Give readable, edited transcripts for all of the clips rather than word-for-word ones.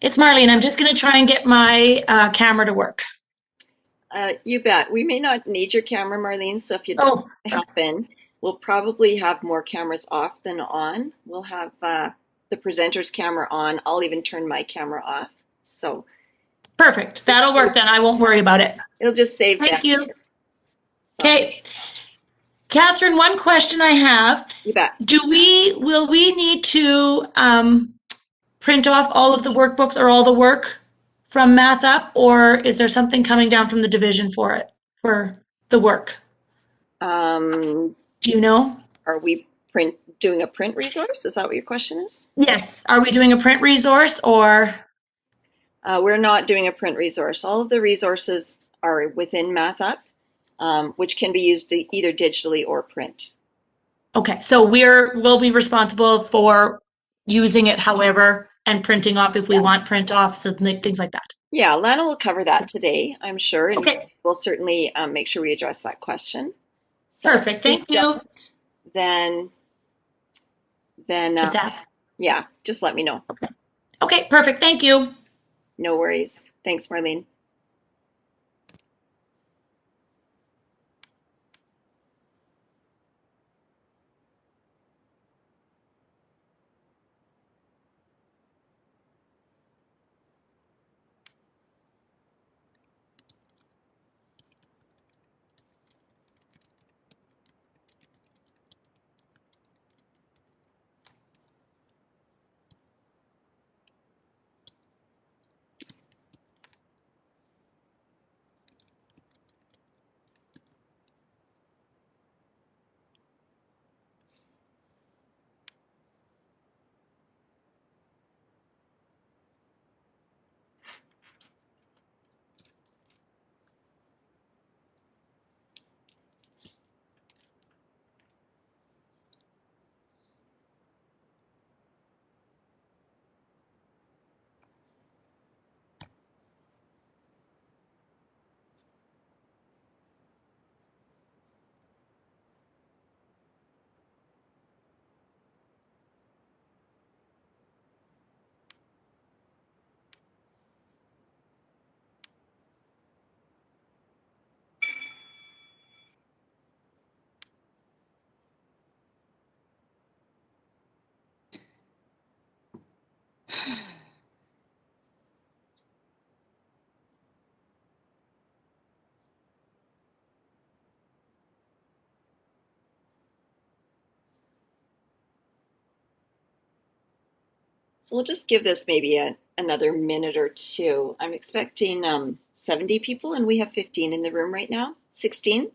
It's Marlene. I'm just going to try and get my camera to work. You bet. We may not need your camera, Marlene, so if you'd Oh, happen, we'll probably have more cameras off than on. We'll have the presenter's camera on. I'll even turn my camera off. So perfect. it's That'll work then. I won't worry about it. it'll just save Thank you. bandwidth. So Okay. Catherine, one question I have. you bet. Will we need to print off all of the workbooks or all the work from Math Up, or is there something coming down from the division for it, for the work? Um, Do you know? are we doing a print resource? Is that what your question is? Yes. Are we doing a print resource or? We're not doing a print resource. All of the resources are within MathUp, which can be used either digitally or print. Okay, so we'll be responsible for using it however and printing off if we want print offs and things like that. Yeah, Lana will cover that today, I'm sure, and Okay, we'll certainly make sure we address that question. So if perfect. we Thank you. don't, then Just ask. yeah, just let me know. Okay. Okay, perfect. Thank you. No worries. Thanks, Marlene. So we'll just give this maybe another minute or two. I'm expecting 70 people, and we have 15 in the room right now, 16.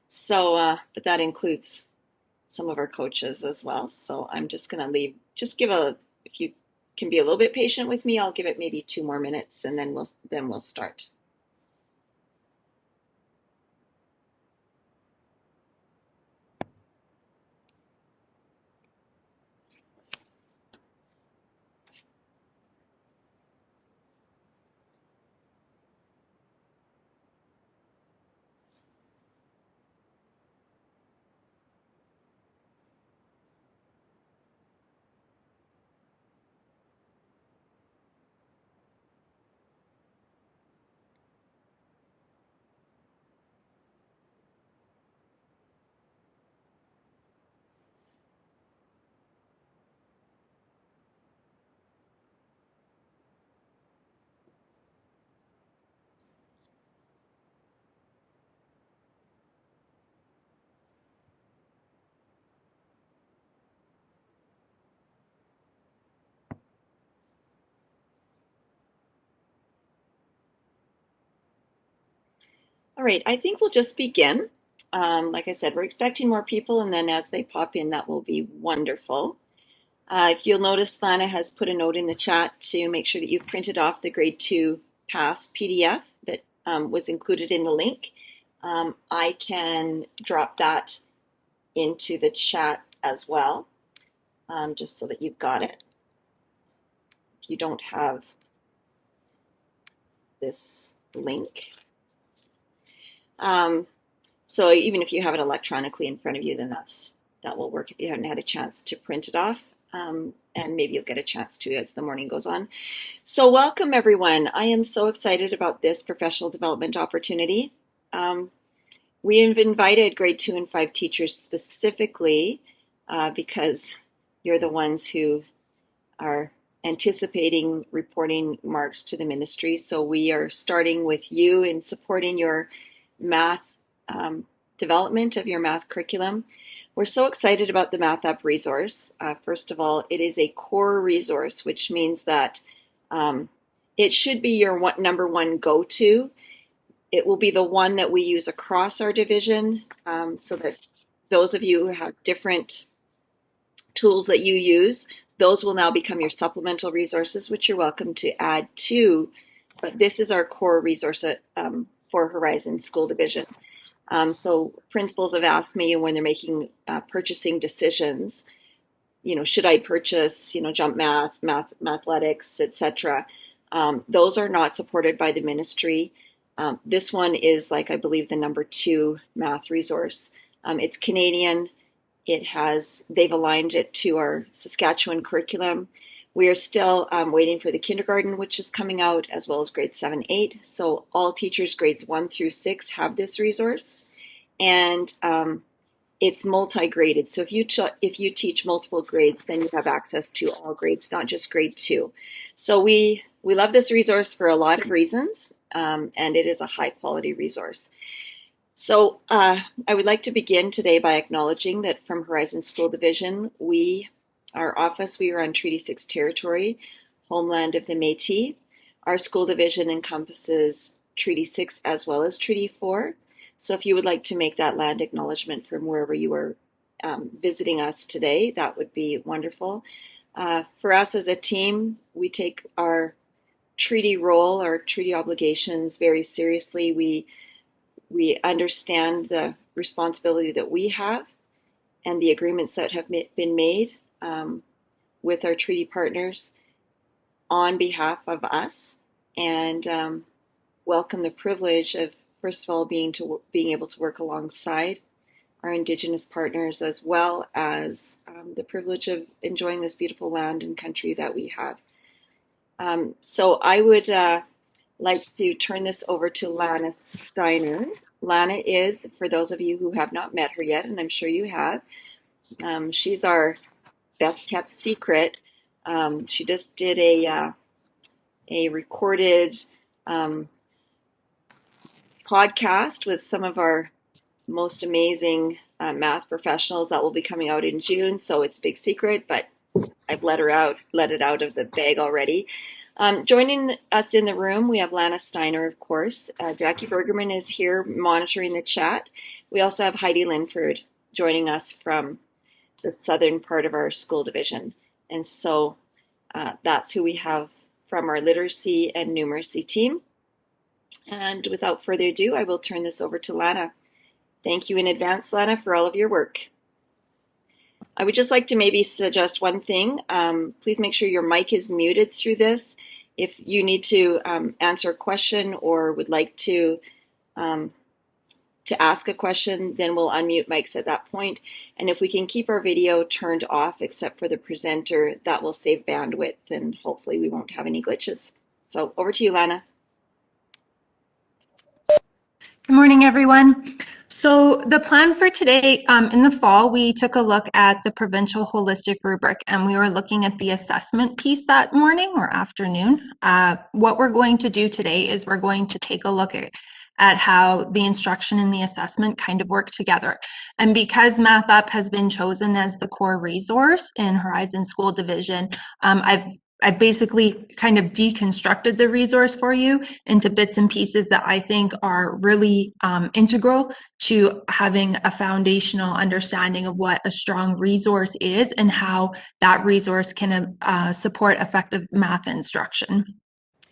So, but that includes some of our coaches as well. So I'm just going to just if you can be a little bit patient with me, I'll give it maybe 2 more minutes and then we'll start. All right, I think we'll just begin. Like I said, we're expecting more people, and then as they pop in, that will be wonderful. If you'll notice, Lana has put a note in the chat to make sure that you've printed off the grade 2 pass PDF that was included in the link. I can drop that into the chat as well, just so that you've got it. If you don't have this link. So even if you have it electronically in front of you, then that will work if you haven't had a chance to print it off. and maybe you'll get a chance to as the morning goes on. So welcome everyone. I am so excited about this professional development opportunity. We have invited grade 2 and 5 teachers specifically because you're the ones who are anticipating reporting marks to the ministry. So we are starting with you in supporting your math development of your math curriculum. We're so excited about the Math Up resource. First of all, it is a core resource, which means that it should be your number one go-to. It will be the one that we use across our division, so that those of you who have different tools that you use, those will now become your supplemental resources, which you're welcome to add to. But this is our core resource for Horizon School Division. So principals have asked me when they're making purchasing decisions, should I purchase, jump math, mathletics, etc. Those are not supported by the ministry. This one is I believe the number 2 math resource. It's Canadian. They've aligned it to our Saskatchewan curriculum. We are still waiting for the kindergarten, which is coming out, as well as grade 7, 8. So all teachers grades 1 through 6 have this resource, and it's multi-graded. So if you teach multiple grades, then you have access to all grades, not just grade 2. So we love this resource for a lot of reasons, and it is a high-quality resource. So I would like to begin today by acknowledging that from Horizon School Division, our office, we are on Treaty 6 territory, homeland of the Métis. Our school division encompasses Treaty 6 as well as Treaty 4. So if you would like to make that land acknowledgement from wherever you are visiting us today, that would be wonderful. For us as a team, we take our treaty role, our treaty obligations very seriously. We understand the responsibility that we have and the agreements that have been made with our treaty partners on behalf of us, and welcome the privilege of, first of all, being able to work alongside our Indigenous partners, as well as the privilege of enjoying this beautiful land and country that we have. So I would like to turn this over to Lana Steiner. Lana is, for those of you who have not met her yet, and I'm sure you have, she's our best kept secret. She just did a recorded podcast with some of our most amazing math professionals that will be coming out in June. So it's a big secret, but I've let it out of the bag already. Joining us in the room, we have Lana Steiner, of course. Jackie Bergerman is here monitoring the chat. We also have Heidi Linford joining us from the southern part of our school division. And so that's who we have from our literacy and numeracy team. And without further ado, I will turn this over to Lana. Thank you in advance, Lana, for all of your work. I would just like to maybe suggest one thing. Please make sure your mic is muted through this. If you need to answer a question or would like to ask a question, then we'll unmute mics at that point. And if we can keep our video turned off except for the presenter, that will save bandwidth and hopefully we won't have any glitches. So over to you, Lana. Good morning, everyone. So the plan for today, in the fall, we took a look at the provincial holistic rubric, and we were looking at the assessment piece that morning or afternoon. What we're going to do today is we're going to take a look at how the instruction and the assessment kind of work together. And because Math Up has been chosen as the core resource in Horizon School Division, I've basically kind of deconstructed the resource for you into bits and pieces that I think are really integral to having a foundational understanding of what a strong resource is and how that resource can support effective math instruction.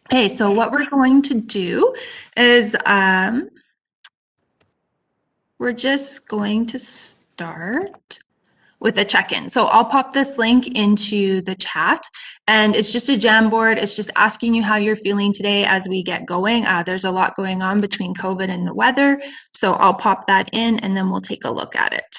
Okay, so what we're going to do is we're just going to start with a check-in. So I'll pop this link into the chat, and it's just a Jamboard. It's just asking you how you're feeling today as we get going. There's a lot going on between COVID and the weather, so I'll pop that in and then we'll take a look at it.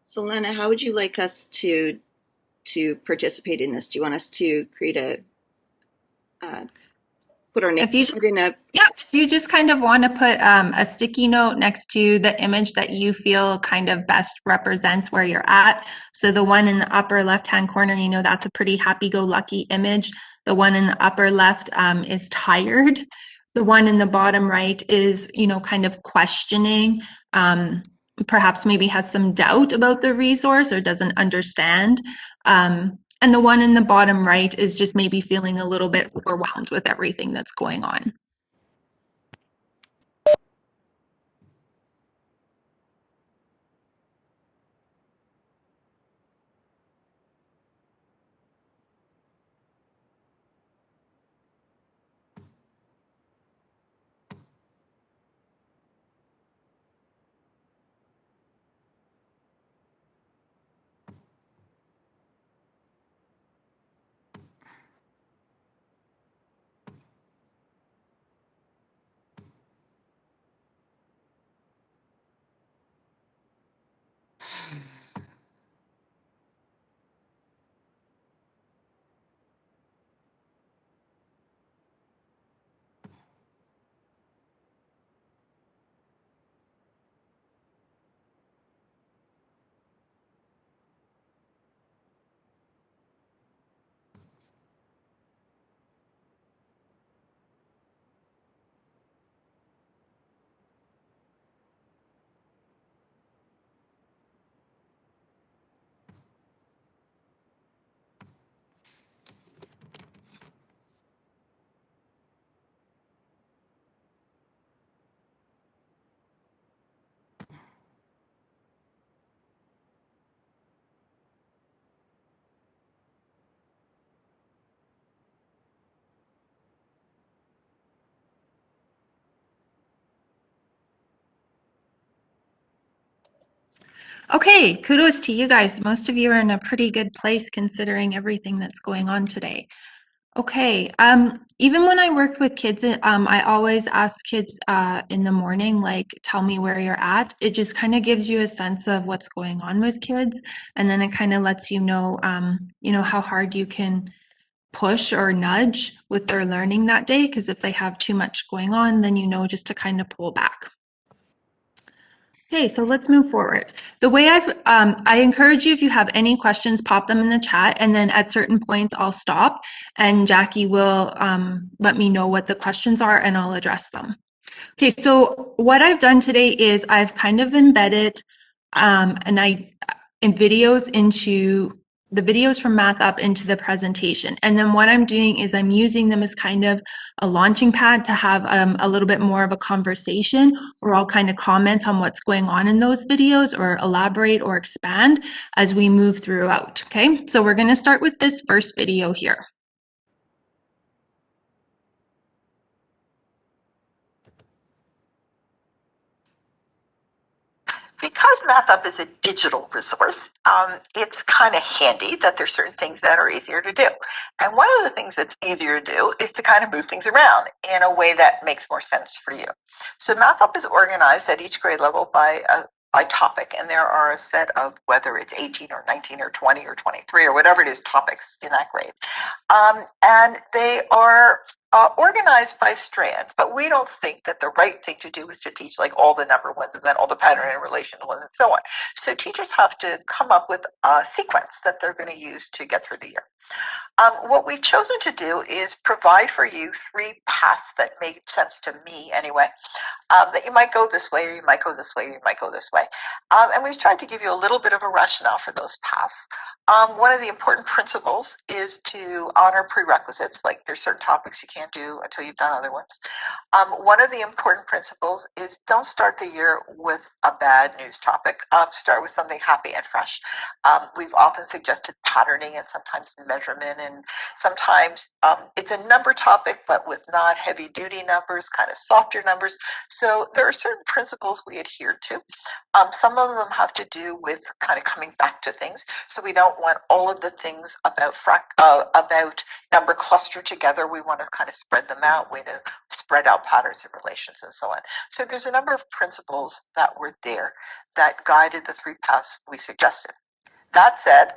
So Lana, how would you like us to participate in this? Do you want us to create a put our If you names just, in a yeah, if you just kind of want to put a sticky note next to the image that you feel kind of best represents where you're at. So the one in the upper left-hand corner, you know, that's a pretty happy-go-lucky image. The one in the upper left is tired. The one in the bottom right is, you know, kind of questioning, perhaps maybe has some doubt about the resource or doesn't understand. And the one in the bottom right is just maybe feeling a little bit overwhelmed with everything that's going on. Okay, kudos to you guys. Most of you are in a pretty good place considering everything that's going on today. Okay, even when I worked with kids, I always ask kids in the morning, like, tell me where you're at. It just kind of gives you a sense of what's going on with kids, and then it kind of lets you know, how hard you can push or nudge with their learning that day, because if they have too much going on, then you know just to kind of pull back. Okay, so let's move forward. The way I encourage you, if you have any questions, pop them in the chat, and then at certain points I'll stop and Jackie will let me know what the questions are and I'll address them. Okay, so what I've done today is I've kind of embedded in videos into the videos from Math Up into the presentation. And then what I'm doing is I'm using them as kind of a launching pad to have a little bit more of a conversation, or I'll kind of comment on what's going on in those videos or elaborate or expand as we move throughout. Okay, so we're going to start with this first video here. Because MathUp is a digital resource, it's kind of handy that there's certain things that are easier to do. And one of the things that's easier to do is to kind of move things around in a way that makes more sense for you. So MathUp is organized at each grade level by topic, and there are a set of, whether it's 18 or 19 or 20 or 23 or whatever it is, topics in that grade. And they are organized by strands, but we don't think that the right thing to do is to teach like all the number ones and then all the pattern and relational ones and so on. So teachers have to come up with a sequence that they're going to use to get through the year. What we've chosen to do is provide for you 3 paths that make sense to me anyway, that you might go this way, or you might go this way, or you might go this way. And we've tried to give you a little bit of a rationale for those paths. One of the important principles is to honor prerequisites, like there's certain topics you can't do until you've done other ones. One of the important principles is don't start the year with a bad news topic. Start with something happy and fresh. We've often suggested patterning and sometimes measurement, and sometimes it's a number topic, but with not heavy duty numbers, kind of softer numbers. So there are certain principles we adhere to. Some of them have to do with kind of coming back to things. So we don't want all of the things about number clustered together. We want to kind of kind of spread them out, way to spread out patterns of relations and so on. So there's a number of principles that were there that guided the 3 paths we suggested. That said,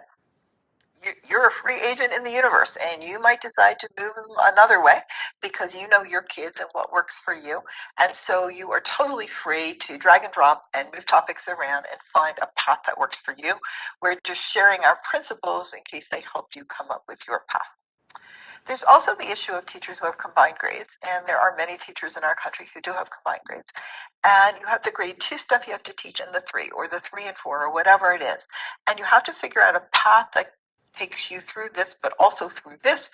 you're a free agent in the universe, and you might decide to move them another way because you know your kids and what works for you. And so you are totally free to drag and drop and move topics around and find a path that works for you. We're just sharing our principles in case they help you come up with your path. There's also the issue of teachers who have combined grades, and there are many teachers in our country who do have combined grades. And you have the grade 2 stuff you have to teach in the 3, or the 3 and 4, or whatever it is. And you have to figure out a path that takes you through this, but also through this.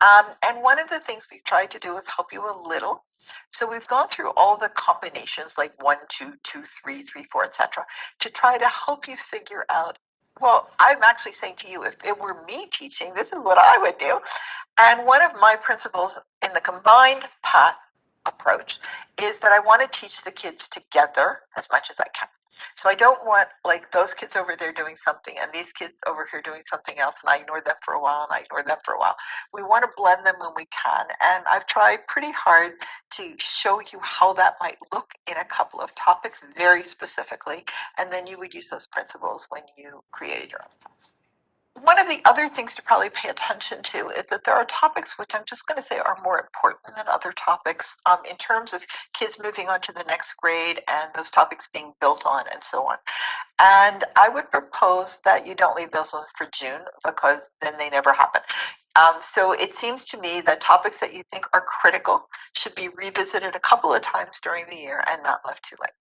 And one of the things we've tried to do is help you a little. So we've gone through all the combinations like 1, 2, 2, 3, 3, 4, etc., to try to help you figure out, well, I'm actually saying to you, if it were me teaching, this is what I would do. And one of my principles in the combined path approach is that I want to teach the kids together as much as I can. So I don't want like those kids over there doing something and these kids over here doing something else, and I ignore them for a while and I ignore them for a while. We want to blend them when we can, and I've tried pretty hard to show you how that might look in a couple of topics very specifically, and then you would use those principles when you created your own class. One of the other things to probably pay attention to is that there are topics which I'm just going to say are more important than other topics in terms of kids moving on to the next grade and those topics being built on and so on. And I would propose that you don't leave those ones for June, because then they never happen. So it seems to me that topics that you think are critical should be revisited a couple of times during the year and not left too late.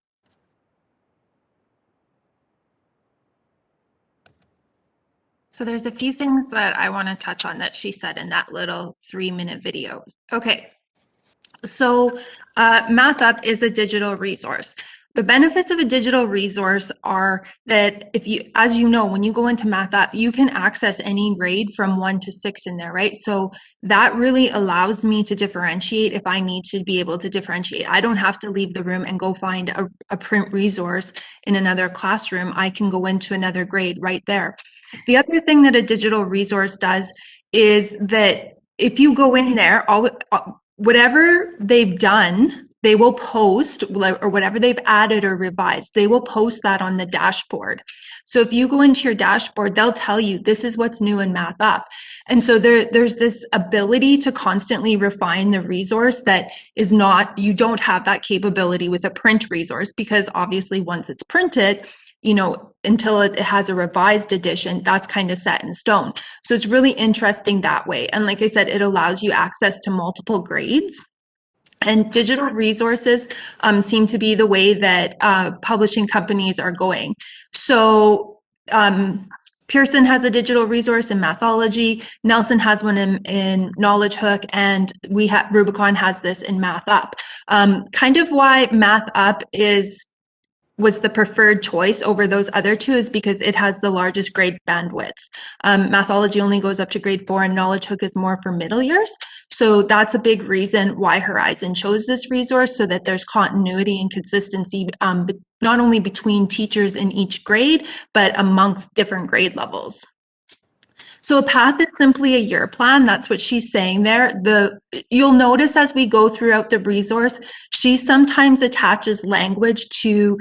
So there's a few things that I want to touch on that she said in that little 3-minute video. Okay, so MathUp is a digital resource. The benefits of a digital resource are that if you, as you know, when you go into MathUp, you can access any grade from 1 to 6 in there, right? So that really allows me to differentiate if I need to be able to differentiate. I don't have to leave the room and go find a print resource in another classroom. I can go into another grade right there. The other thing that a digital resource does is that if you go in there, whatever they've done, they will post, or whatever they've added or revised, they will post that on the dashboard. So if you go into your dashboard, they'll tell you this is what's new in MathUp. And so there's this ability to constantly refine the resource that is not, you don't have that capability with a print resource, because obviously once it's printed, you know, until it has a revised edition, that's kind of set in stone. So it's really interesting that way. And like I said, it allows you access to multiple grades. And digital resources seem to be the way that publishing companies are going. So Pearson has a digital resource in Mathology, Nelson has one in Knowledge Hook, and Rubicon has this in MathUp. Kind of why MathUp was the preferred choice over those other two is because it has the largest grade bandwidth. Mathology only goes up to grade 4, and Knowledge Hook is more for middle years. So that's a big reason why Horizon chose this resource, so that there's continuity and consistency, not only between teachers in each grade, but amongst different grade levels. So a path is simply a year plan. That's what she's saying there. You'll notice as we go throughout the resource, she sometimes attaches language to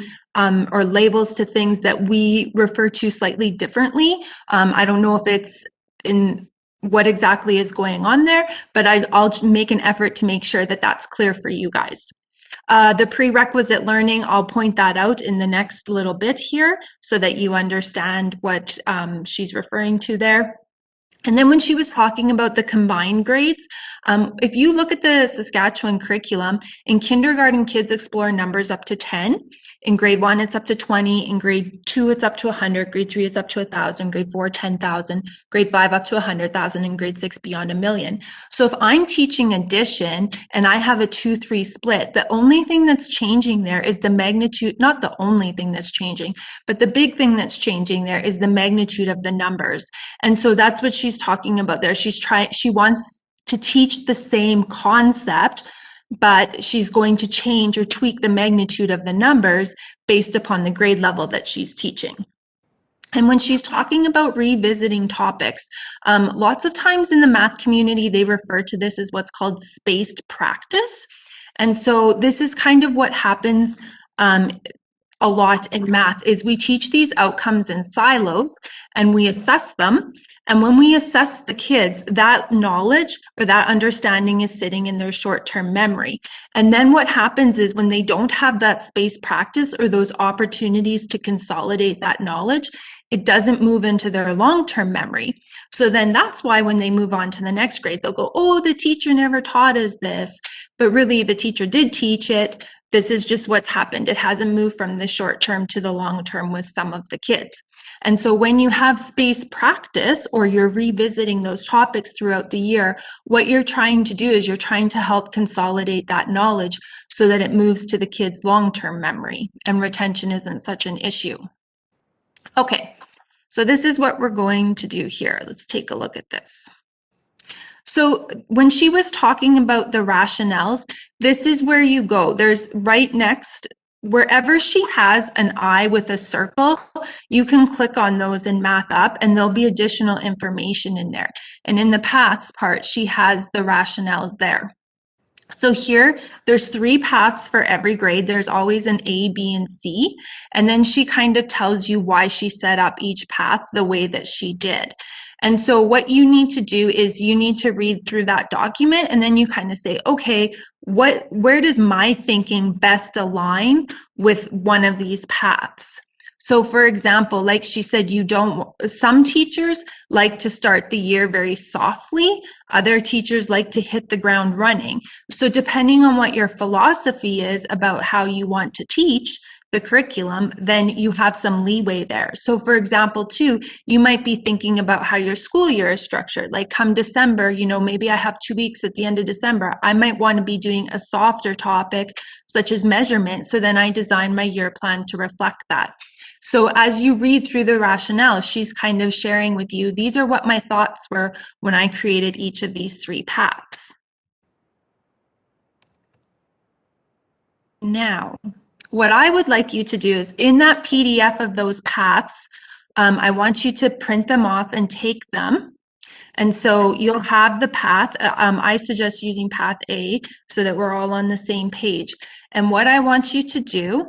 or labels to things that we refer to slightly differently. I don't know if it's in what exactly is going on there, but I'll make an effort to make sure that that's clear for you guys. The prerequisite learning, I'll point that out in the next little bit here so that you understand what she's referring to there. And then when she was talking about the combined grades, if you look at the Saskatchewan curriculum, in kindergarten, kids explore numbers up to 10. In grade 1, it's up to 20. In grade 2, it's up to 100. Grade 3, it's up to 1,000. Grade 4, 10,000. Grade 5, up to 100,000. And grade 6, beyond 1,000,000. So if I'm teaching addition and I have a 2-3 split, the only thing that's changing there is the magnitude, not the only thing that's changing, but the big thing that's changing there is the magnitude of the numbers. And so that's what she's talking about there. She wants to teach the same concept, but she's going to change or tweak the magnitude of the numbers based upon the grade level that she's teaching. And when she's talking about revisiting topics, lots of times in the math community, they refer to this as what's called spaced practice. And so this is kind of what happens a lot in math is we teach these outcomes in silos and we assess them. And when we assess the kids, that knowledge or that understanding is sitting in their short-term memory. And then what happens is when they don't have that space practice or those opportunities to consolidate that knowledge, it doesn't move into their long-term memory. So then that's why when they move on to the next grade, they'll go, oh, the teacher never taught us this, but really the teacher did teach it. This is just what's happened. It hasn't moved from the short term to the long term with some of the kids. And so when you have space practice or you're revisiting those topics throughout the year, what you're trying to do is you're trying to help consolidate that knowledge so that it moves to the kids' long-term memory and retention isn't such an issue. Okay, so this is what we're going to do here. Let's take a look at this. So when she was talking about the rationales, this is where you go. There's right next, wherever she has an eye with a circle, you can click on those in Math Up and there'll be additional information in there. And in the paths part, she has the rationales there. So here, there's 3 paths for every grade. There's always an A, B, and C. And then she kind of tells you why she set up each path the way that she did. And so what you need to do is you need to read through that document and then you kind of say, okay, where does my thinking best align with one of these paths? So for example, like she said, some teachers like to start the year very softly. Other teachers like to hit the ground running. So depending on what your philosophy is about how you want to teach the curriculum, then you have some leeway there. So for example, too, you might be thinking about how your school year is structured. Like come December, maybe I have 2 weeks at the end of December. I might want to be doing a softer topic such as measurement. So then I design my year plan to reflect that. So as you read through the rationale, she's kind of sharing with you, these are what my thoughts were when I created each of these 3 paths. Now, what I would like you to do is in that PDF of those paths, I want you to print them off and take them. And so you'll have the path. I suggest using path A so that we're all on the same page. And what I want you to do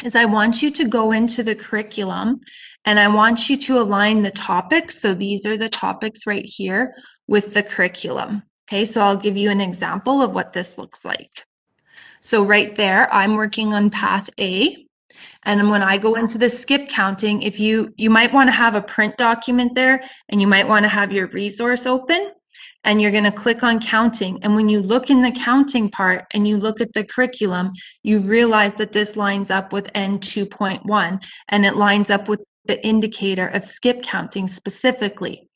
is I want you to go into the curriculum and I want you to align the topics. So these are the topics right here with the curriculum. Okay, so I'll give you an example of what this looks like. So right there, I'm working on path A. And when I go into the skip counting, if you might want to have a print document there and you might want to have your resource open and you're going to click on counting. And when you look in the counting part and you look at the curriculum, you realize that this lines up with N2.1 and it lines up with the indicator of skip counting specifically.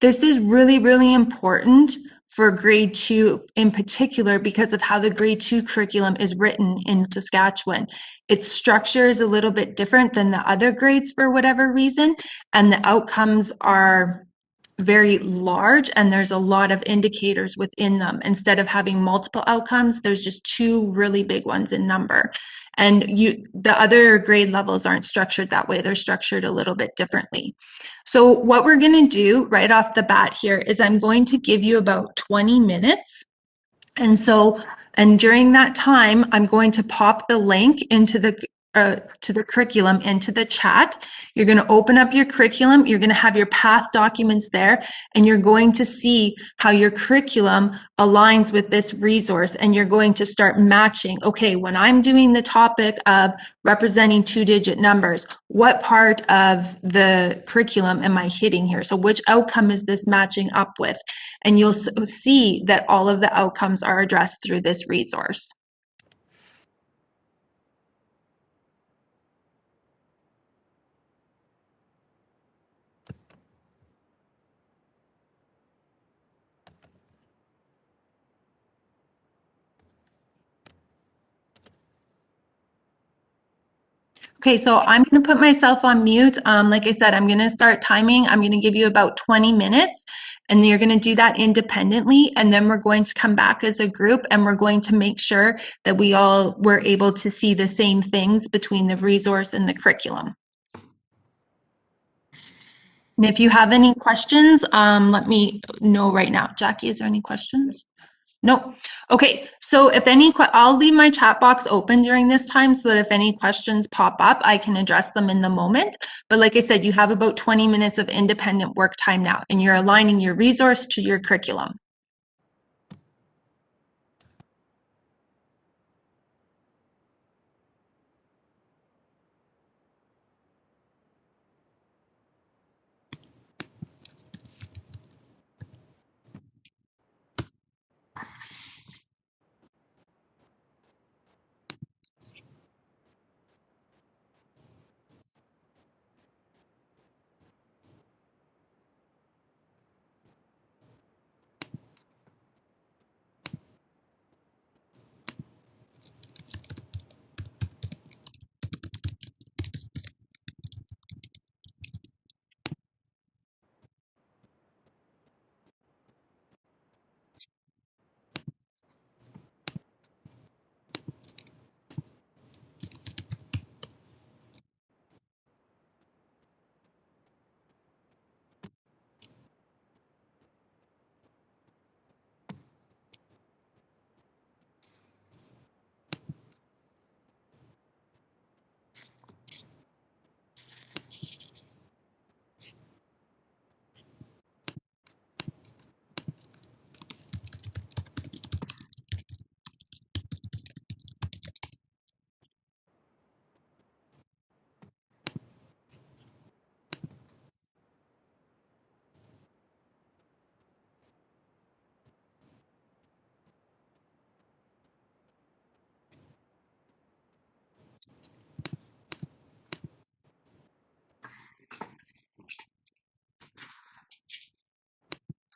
This is really, really important for grade 2 in particular because of how the grade 2 curriculum is written in Saskatchewan. Its structure is a little bit different than the other grades for whatever reason, and the outcomes are very large and there's a lot of indicators within them. Instead of having multiple outcomes, there's just 2 really big ones in number. And the other grade levels aren't structured that way. They're structured a little bit differently. So what we're going to do right off the bat here is I'm going to give you about 20 minutes. And during that time, I'm going to pop the link into to the curriculum into the chat. You're going to open up your curriculum. You're going to have your path documents there, and you're going to see how your curriculum aligns with this resource. And you're going to start matching. Okay, when I'm doing the topic of representing 2-digit numbers, what part of the curriculum am I hitting here? So which outcome is this matching up with? And you'll see that all of the outcomes are addressed through this resource. Okay, so I'm going to put myself on mute. Like I said, I'm going to start timing. I'm going to give you about 20 minutes, and you're going to do that independently. And then we're going to come back as a group, and we're going to make sure that we all were able to see the same things between the resource and the curriculum. And if you have any questions, let me know right now. Jackie, is there any questions? No. Okay. So if any, I'll leave my chat box open during this time so that if any questions pop up, I can address them in the moment. But like I said, you have about 20 minutes of independent work time now, and you're aligning your resource to your curriculum.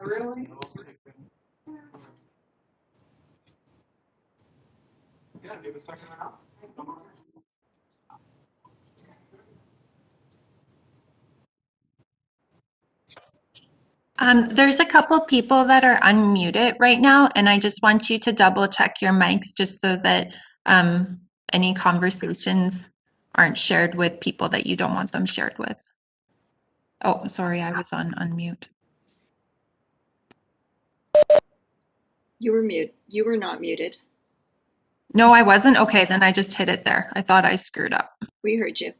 Really? Yeah, give a second and a half. There's a couple people that are unmuted right now, and I just want you to double check your mics just so that any conversations aren't shared with people that you don't want them shared with. Oh, sorry, I was on unmute. You were mute. You were not muted. No, I wasn't. Okay, then I just hit it there. I thought I screwed up. We heard you.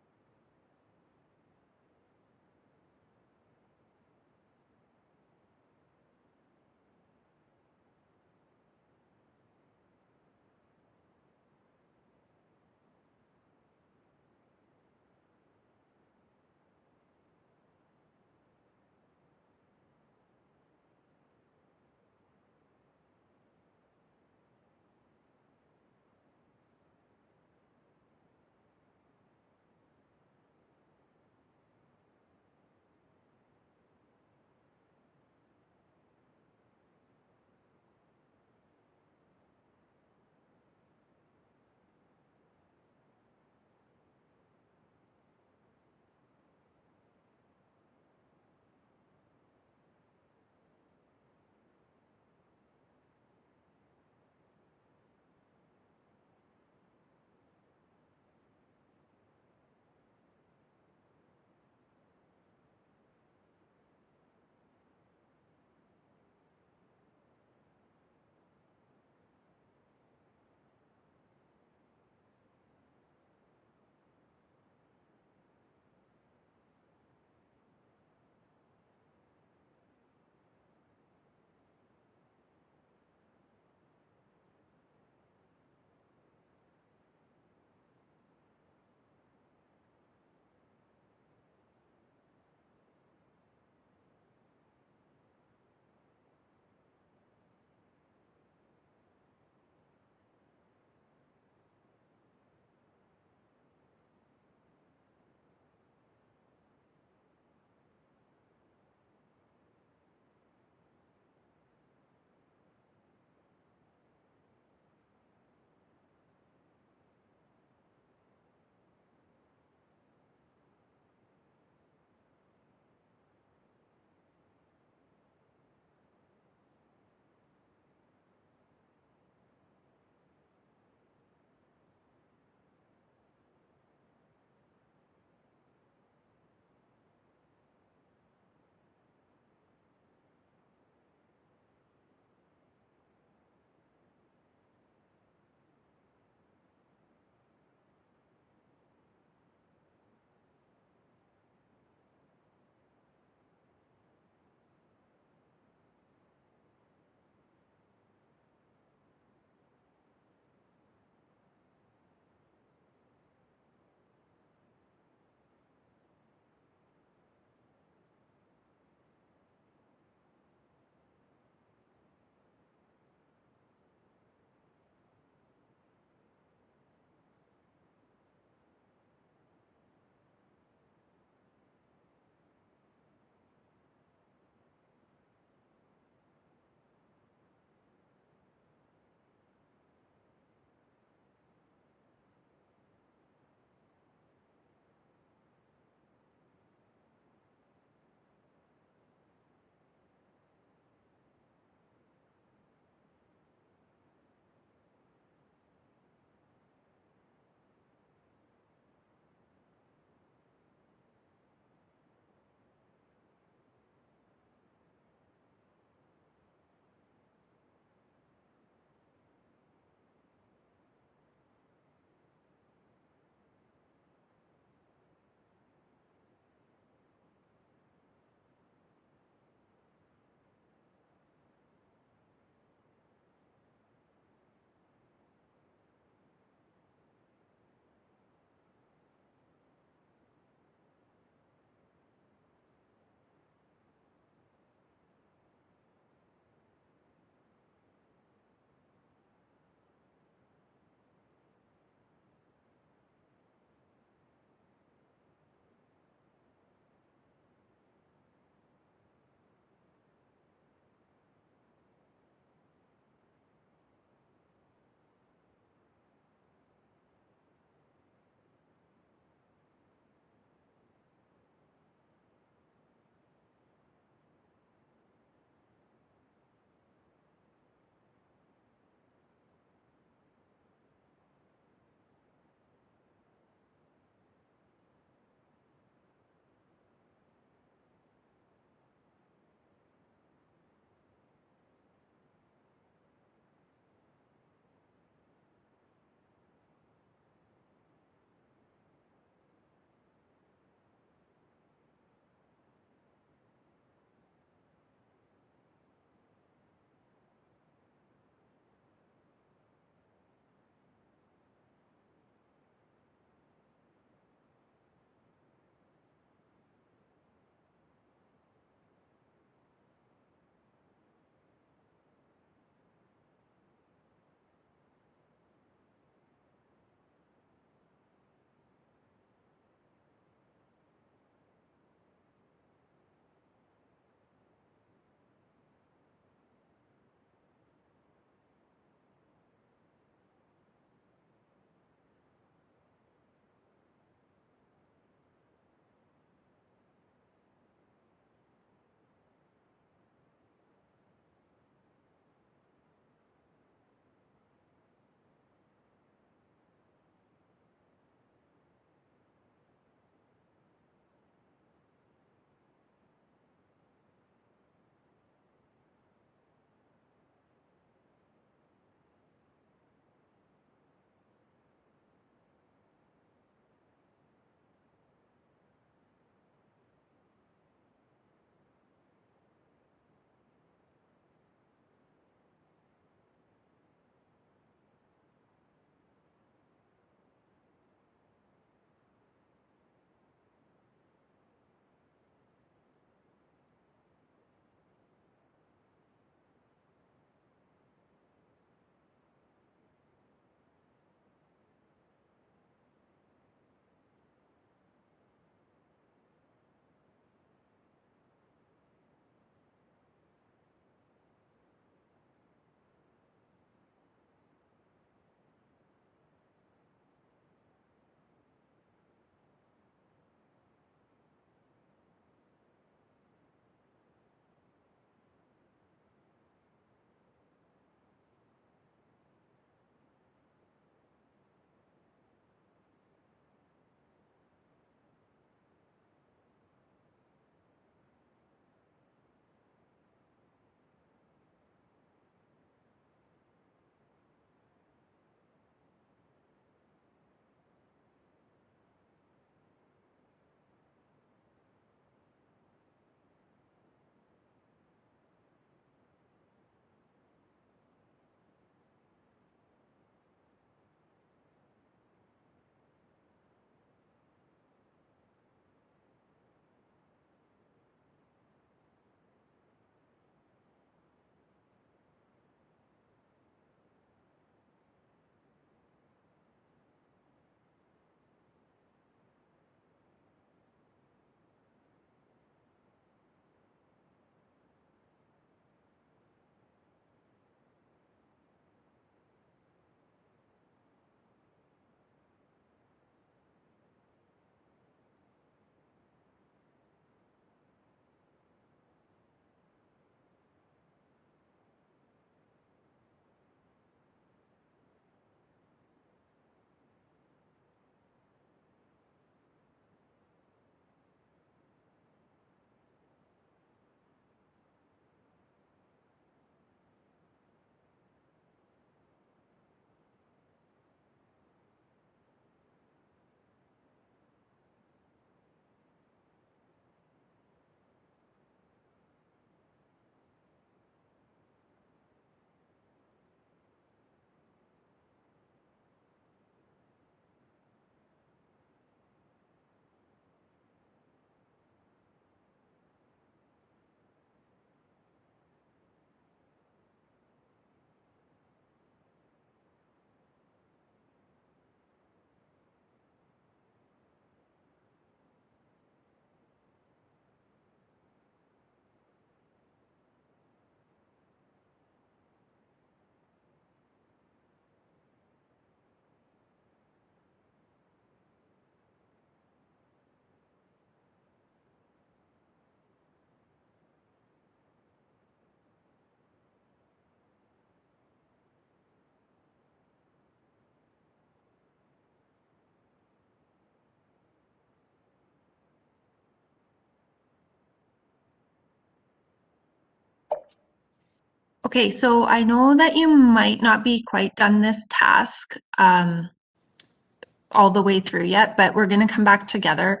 Okay, so I know that you might not be quite done this task all the way through yet, but we're going to come back together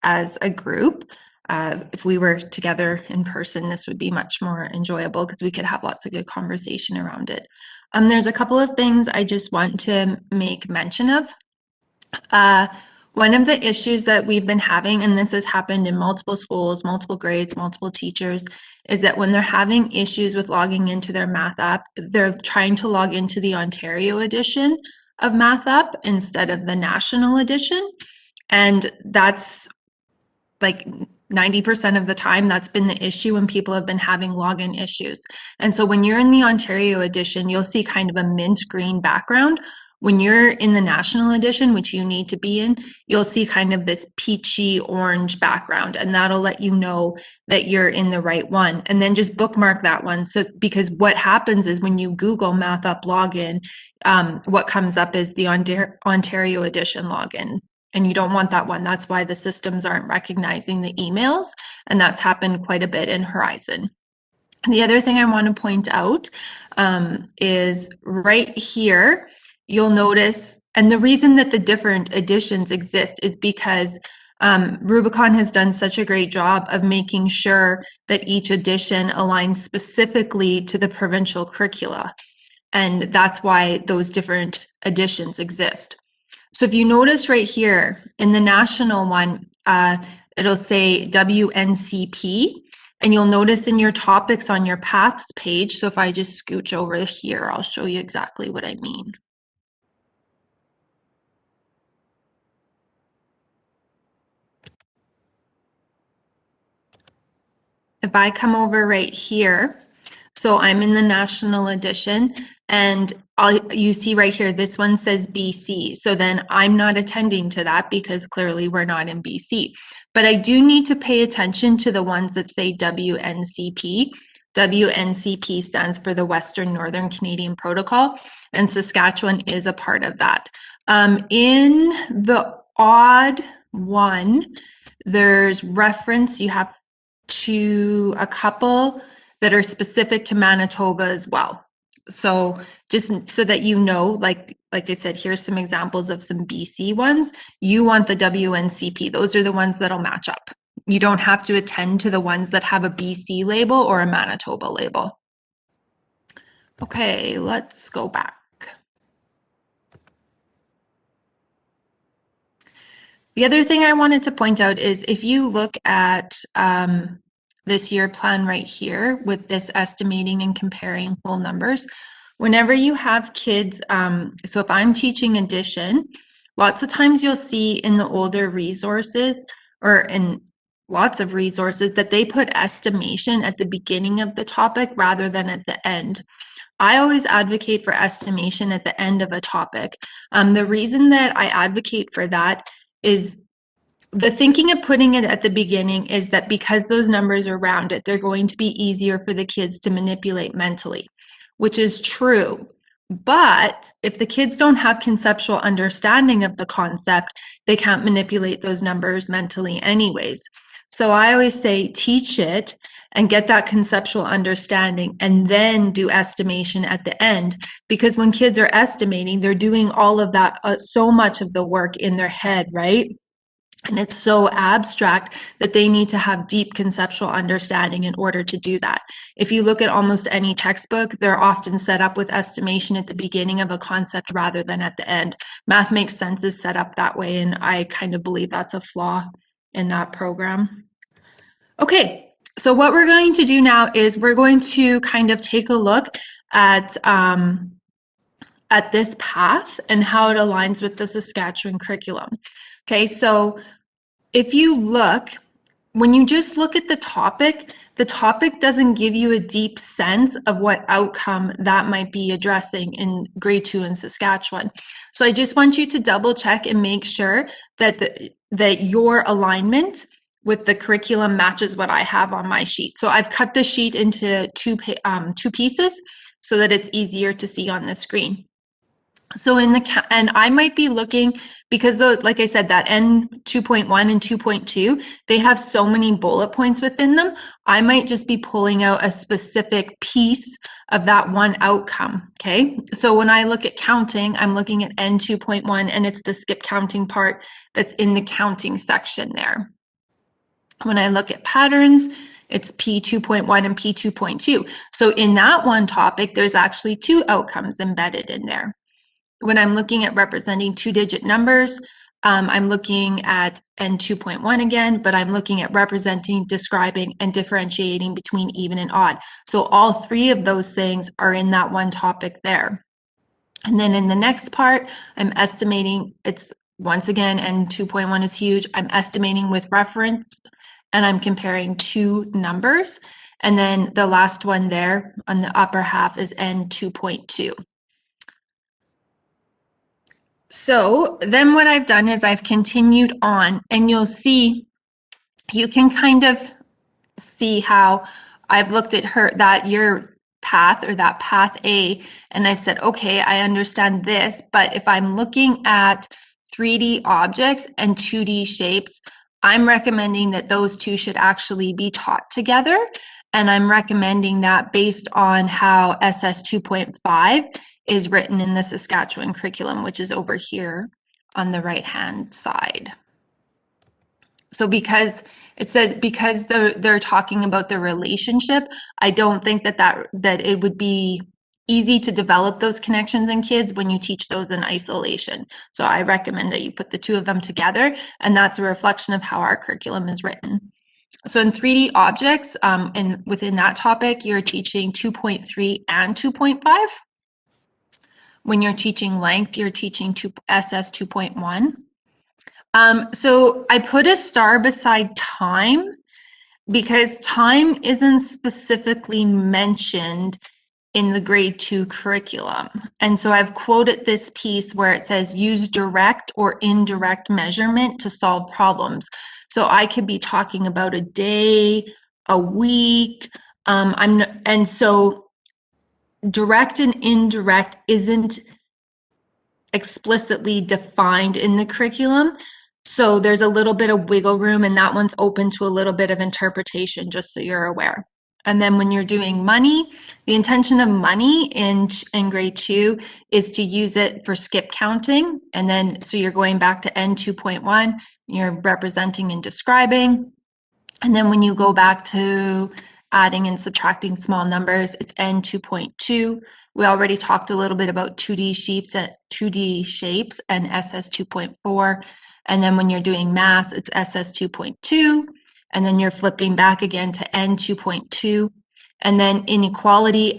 as a group. If we were together in person, this would be much more enjoyable because we could have lots of good conversation around it. There's a couple of things I just want to make mention of. One of the issues that we've been having, and this has happened in multiple schools, multiple grades, multiple teachers, is that when they're having issues with logging into their Math app, they're trying to log into the Ontario edition of Math app instead of the national edition. And that's like 90% of the time, that's been the issue when people have been having login issues. And so when you're in the Ontario edition, you'll see kind of a mint green background. When you're in the national edition, which you need to be in, you'll see kind of this peachy orange background, and that'll let you know that you're in the right one. And then just bookmark that one. So because what happens is when you Google Math Up login, what comes up is the Ontario edition login. And you don't want that one. That's why the systems aren't recognizing the emails. And that's happened quite a bit in Horizon. The other thing I want to point out is right here, you'll notice, and the reason that the different editions exist is because Rubicon has done such a great job of making sure that each edition aligns specifically to the provincial curricula. And that's why those different editions exist. So if you notice right here in the national one, it'll say WNCP, and you'll notice in your topics on your paths page. So if I just scooch over here, I'll show you exactly what I mean. If I come over right here, so I'm in the national edition, and you see right here, this one says BC. So then I'm not attending to that because clearly we're not in BC. But I do need to pay attention to the ones that say WNCP. WNCP stands for the Western Northern Canadian Protocol, and Saskatchewan is a part of that. In the odd one, there's reference, you have to a couple that are specific to Manitoba as well. So just so that you know, like I said, here's some examples of some BC ones. You want the WNCP. Those are the ones that'll match up. You don't have to attend to the ones that have a BC label or a Manitoba label. Okay, let's go back. The other thing I wanted to point out is if you look at this year plan right here with this estimating and comparing whole numbers, whenever you have kids, so if I'm teaching addition, lots of times you'll see in the older resources or in lots of resources that they put estimation at the beginning of the topic rather than at the end. I always advocate for estimation at the end of a topic. The reason that I advocate for that is the thinking of putting it at the beginning is that because those numbers are rounded, they're going to be easier for the kids to manipulate mentally, which is true. But if the kids don't have conceptual understanding of the concept, they can't manipulate those numbers mentally anyways. So I always say teach it and get that conceptual understanding and then do estimation at the end, because when kids are estimating, they're doing all of that, so much of the work in their head, right? And it's so abstract that they need to have deep conceptual understanding in order to do that. If you look at almost any textbook, they're often set up with estimation at the beginning of a concept rather than at the end. Math Makes Sense is set up that way, and I kind of believe that's a flaw in that program. Okay, so what we're going to do now is we're going to kind of take a look at this path and how it aligns with the Saskatchewan curriculum. Okay, so if you look, when you just look at the topic doesn't give you a deep sense of what outcome that might be addressing in grade 2 in Saskatchewan. So I just want you to double check and make sure that that your alignment with the curriculum matches what I have on my sheet. So I've cut the sheet into two pieces so that it's easier to see on the screen. So and I might be looking, because like I said, that N 2.1 and 2.2, they have so many bullet points within them. I might just be pulling out a specific piece of that one outcome. Okay. So when I look at counting, I'm looking at N 2.1, and it's the skip counting part that's in the counting section there. When I look at patterns, it's P2.1 and P2.2. So in that one topic, there's actually two outcomes embedded in there. When I'm looking at representing two-digit numbers, I'm looking at N2.1 again, but I'm looking at representing, describing, and differentiating between even and odd. So all three of those things are in that one topic there. And then in the next part, I'm estimating, it's once again, N2.1 is huge. I'm estimating with reference, and I'm comparing two numbers. And then the last one there on the upper half is N2.2. So then what I've done is I've continued on, and you'll see, you can kind of see how I've looked at your path, or that path A, and I've said, okay, I understand this, but if I'm looking at 3D objects and 2D shapes, I'm recommending that those two should actually be taught together. And I'm recommending that based on how SS 2.5 is written in the Saskatchewan curriculum, which is over here on the right-hand side. So because it says, because they're talking about the relationship, I don't think that it would be easy to develop those connections in kids when you teach those in isolation. So I recommend that you put the two of them together, and that's a reflection of how our curriculum is written. So in 3D objects, and within that topic, you're teaching 2.3 and 2.5. When you're teaching length, you're teaching SS 2.1. So I put a star beside time because time isn't specifically mentioned in the grade 2 curriculum. And so I've quoted this piece where it says use direct or indirect measurement to solve problems. So I could be talking about a day, a week, and so direct and indirect isn't explicitly defined in the curriculum. So there's a little bit of wiggle room, and that one's open to a little bit of interpretation, just so you're aware. And then when you're doing money, the intention of money in grade 2 is to use it for skip counting. And then, so you're going back to N2.1, you're representing and describing. And then when you go back to adding and subtracting small numbers, it's N2.2. We already talked a little bit about 2D shapes and SS 2.4. And then when you're doing mass, it's SS 2.2. And then you're flipping back again to N 2.2. And then inequality,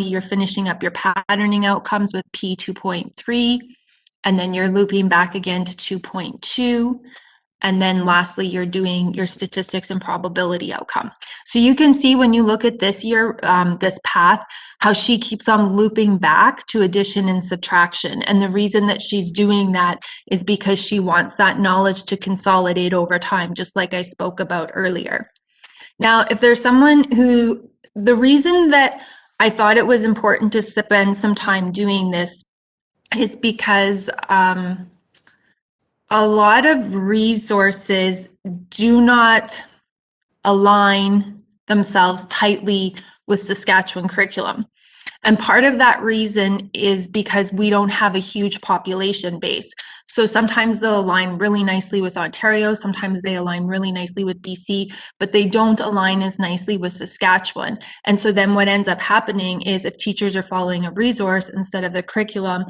you're finishing up your patterning outcomes with P 2.3. And then you're looping back again to 2.2. And then lastly, you're doing your statistics and probability outcome. So you can see when you look at this this path, how she keeps on looping back to addition and subtraction. And the reason that she's doing that is because she wants that knowledge to consolidate over time, just like I spoke about earlier. Now, if there's someone the reason that I thought it was important to spend some time doing this is because a lot of resources do not align themselves tightly with Saskatchewan curriculum. And part of that reason is because we don't have a huge population base. So sometimes they'll align really nicely with Ontario, sometimes they align really nicely with BC, but they don't align as nicely with Saskatchewan. And so then what ends up happening is if teachers are following a resource instead of the curriculum,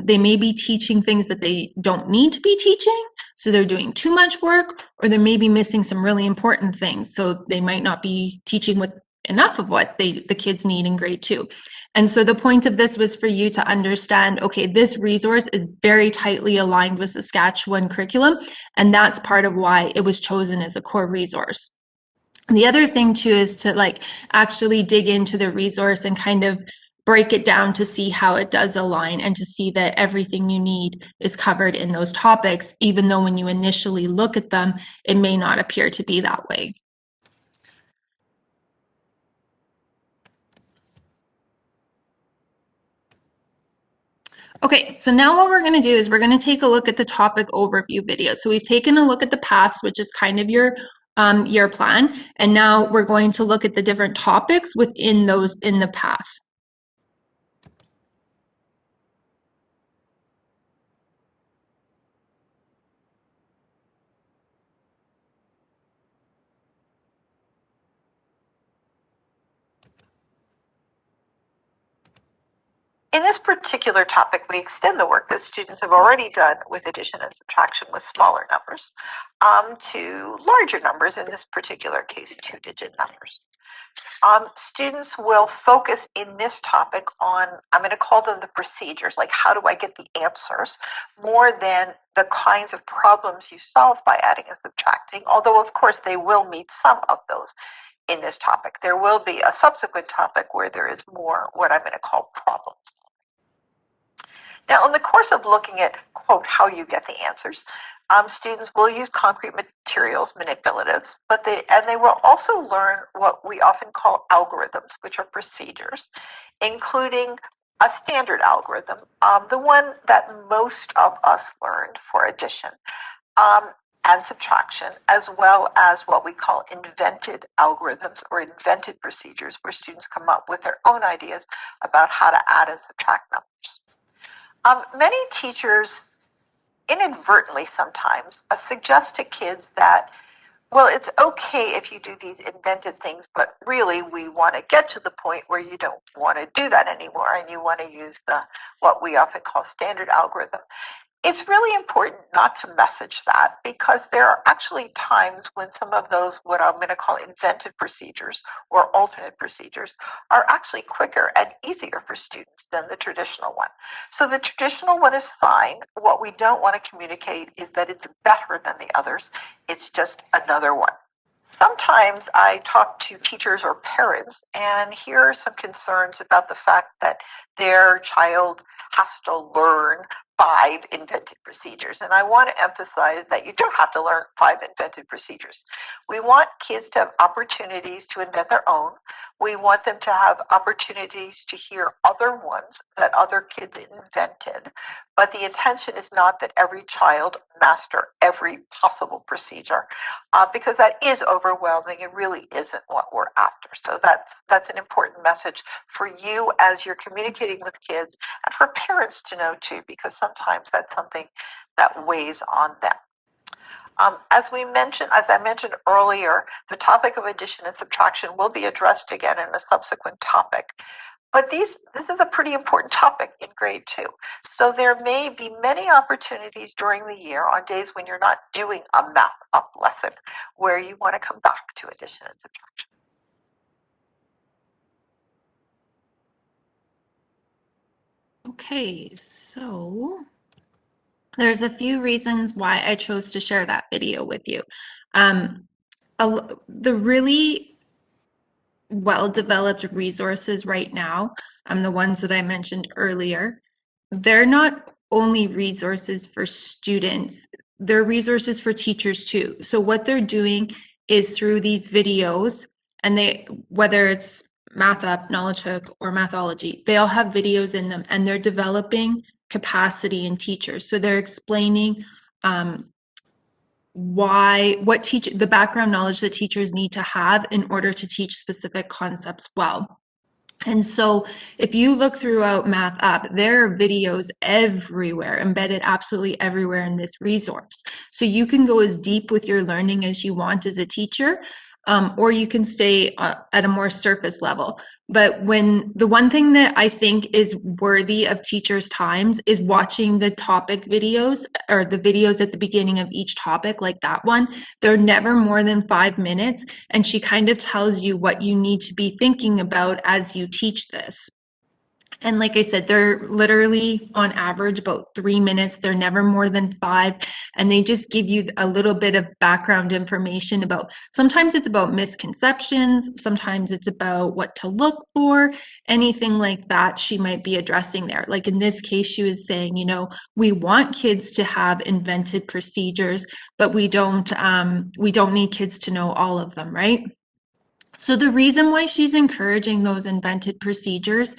they may be teaching things that they don't need to be teaching. So they're doing too much work, or they may be missing some really important things. So they might not be teaching with enough of what the kids need in grade 2. And so the point of this was for you to understand, okay, this resource is very tightly aligned with Saskatchewan curriculum, and that's part of why it was chosen as a core resource. And the other thing too is to actually dig into the resource and kind of break it down to see how it does align and to see that everything you need is covered in those topics, even though when you initially look at them, it may not appear to be that way. Okay, so now what we're going to do is we're going to take a look at the topic overview video. So we've taken a look at the paths, which is kind of your year plan, and now we're going to look at the different topics within those in the path. In this particular topic, we extend the work that students have already done with addition and subtraction with smaller numbers to larger numbers, in this particular case, 2-digit numbers. Students will focus in this topic on, I'm going to call them the procedures, like how do I get the answers, more than the kinds of problems you solve by adding and subtracting, although of course they will meet some of those in this topic. There will be a subsequent topic where there is more what I'm going to call problems. Now, in the course of looking at, quote, how you get the answers, students will use concrete materials, manipulatives, but they will also learn what we often call algorithms, which are procedures, including a standard algorithm, the one that most of us learned for addition and subtraction, as well as what we call invented algorithms or invented procedures, where students come up with their own ideas about how to add and subtract numbers. Many teachers inadvertently sometimes suggest to kids that, well, it's okay if you do these invented things, but really we want to get to the point where you don't want to do that anymore and you want to use what we often call standard algorithm. It's really important not to message that, because there are actually times when some of those, what I'm going to call invented procedures or alternate procedures, are actually quicker and easier for students than the traditional one. So the traditional one is fine. What we don't want to communicate is that it's better than the others. It's just another one. Sometimes I talk to teachers or parents and hear some concerns about the fact that their child has to learn 5 invented procedures. And I want to emphasize that you don't have to learn 5 invented procedures. We want kids to have opportunities to invent their own. We want them to have opportunities to hear other ones that other kids invented. But the intention is not that every child master every possible procedure, because that is overwhelming and really isn't what we're after. So that's an important message for you as you're communicating with kids, and for parents to know too, because sometimes that's something that weighs on them. As I mentioned earlier, the topic of addition and subtraction will be addressed again in a subsequent topic. But this is a pretty important topic in grade 2. So there may be many opportunities during the year on days when you're not doing a math up lesson where you want to come back to addition and subtraction. Okay, so there's a few reasons why I chose to share that video with you. The really well-developed resources right now, the ones that I mentioned earlier, they're not only resources for students, they're resources for teachers too. So what they're doing is through these videos, and whether it's MathUp, Knowledge Hook, or Mathology, they all have videos in them, and they're developing capacity in teachers. So they're explaining the background knowledge that teachers need to have in order to teach specific concepts well. And so if you look throughout MathUp, there are videos everywhere, embedded absolutely everywhere in this resource. So you can go as deep with your learning as you want as a teacher, or you can stay at a more surface level. But the one thing that I think is worthy of teachers' times is watching the topic videos, or the videos at the beginning of each topic, like that one. They're never more than 5 minutes, and she kind of tells you what you need to be thinking about as you teach this. And like I said, they're literally on average about 3 minutes. They're never more than 5. And they just give you a little bit of background information about, sometimes it's about misconceptions, sometimes it's about what to look for, anything like that she might be addressing there. Like in this case, she was saying, we want kids to have invented procedures, but we don't need kids to know all of them, right? So the reason why she's encouraging those invented procedures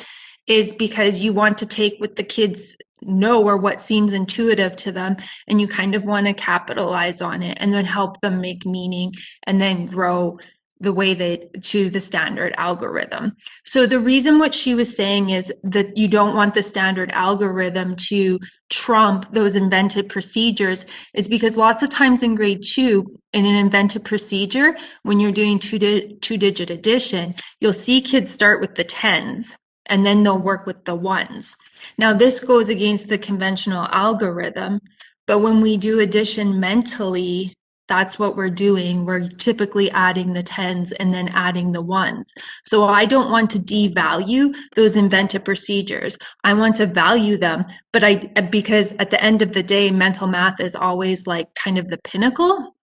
is because you want to take what the kids know or what seems intuitive to them, and you kind of want to capitalize on it and then help them make meaning and then grow the way to the standard algorithm. So the reason what she was saying is that you don't want the standard algorithm to trump those invented procedures is because lots of times in grade 2 in an invented procedure, when you're doing two-digit addition, you'll see kids start with the tens and then they'll work with the ones. Now this goes against the conventional algorithm, but when we do addition mentally, that's what we're doing. We're typically adding the tens and then adding the ones. So I don't want to devalue those invented procedures. I want to value them, but because at the end of the day, mental math is always like kind of the pinnacle,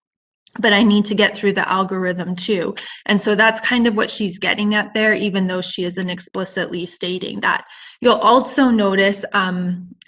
but I need to get through the algorithm too. And so that's kind of what she's getting at there, even though she isn't explicitly stating that. You'll also notice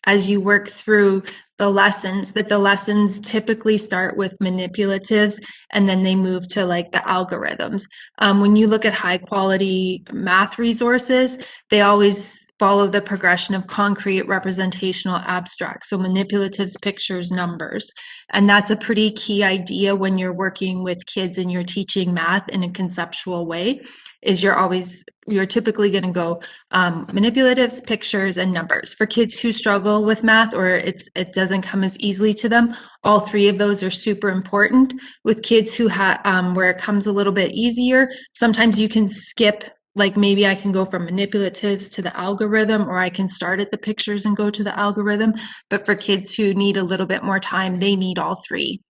as you work through the lessons that the lessons typically start with manipulatives and then they move to like the algorithms. When you look at high quality math resources, they always follow the progression of concrete, representational, abstract. So manipulatives, pictures, numbers. And that's a pretty key idea when you're working with kids and you're teaching math in a conceptual way, is you're typically going to go manipulatives, pictures, and numbers. For kids who struggle with math or it doesn't come as easily to them, all three of those are super important. With kids who where it comes a little bit easier, sometimes you can skip, like maybe I can go from manipulatives to the algorithm, or I can start at the pictures and go to the algorithm. But for kids who need a little bit more time, they need all three.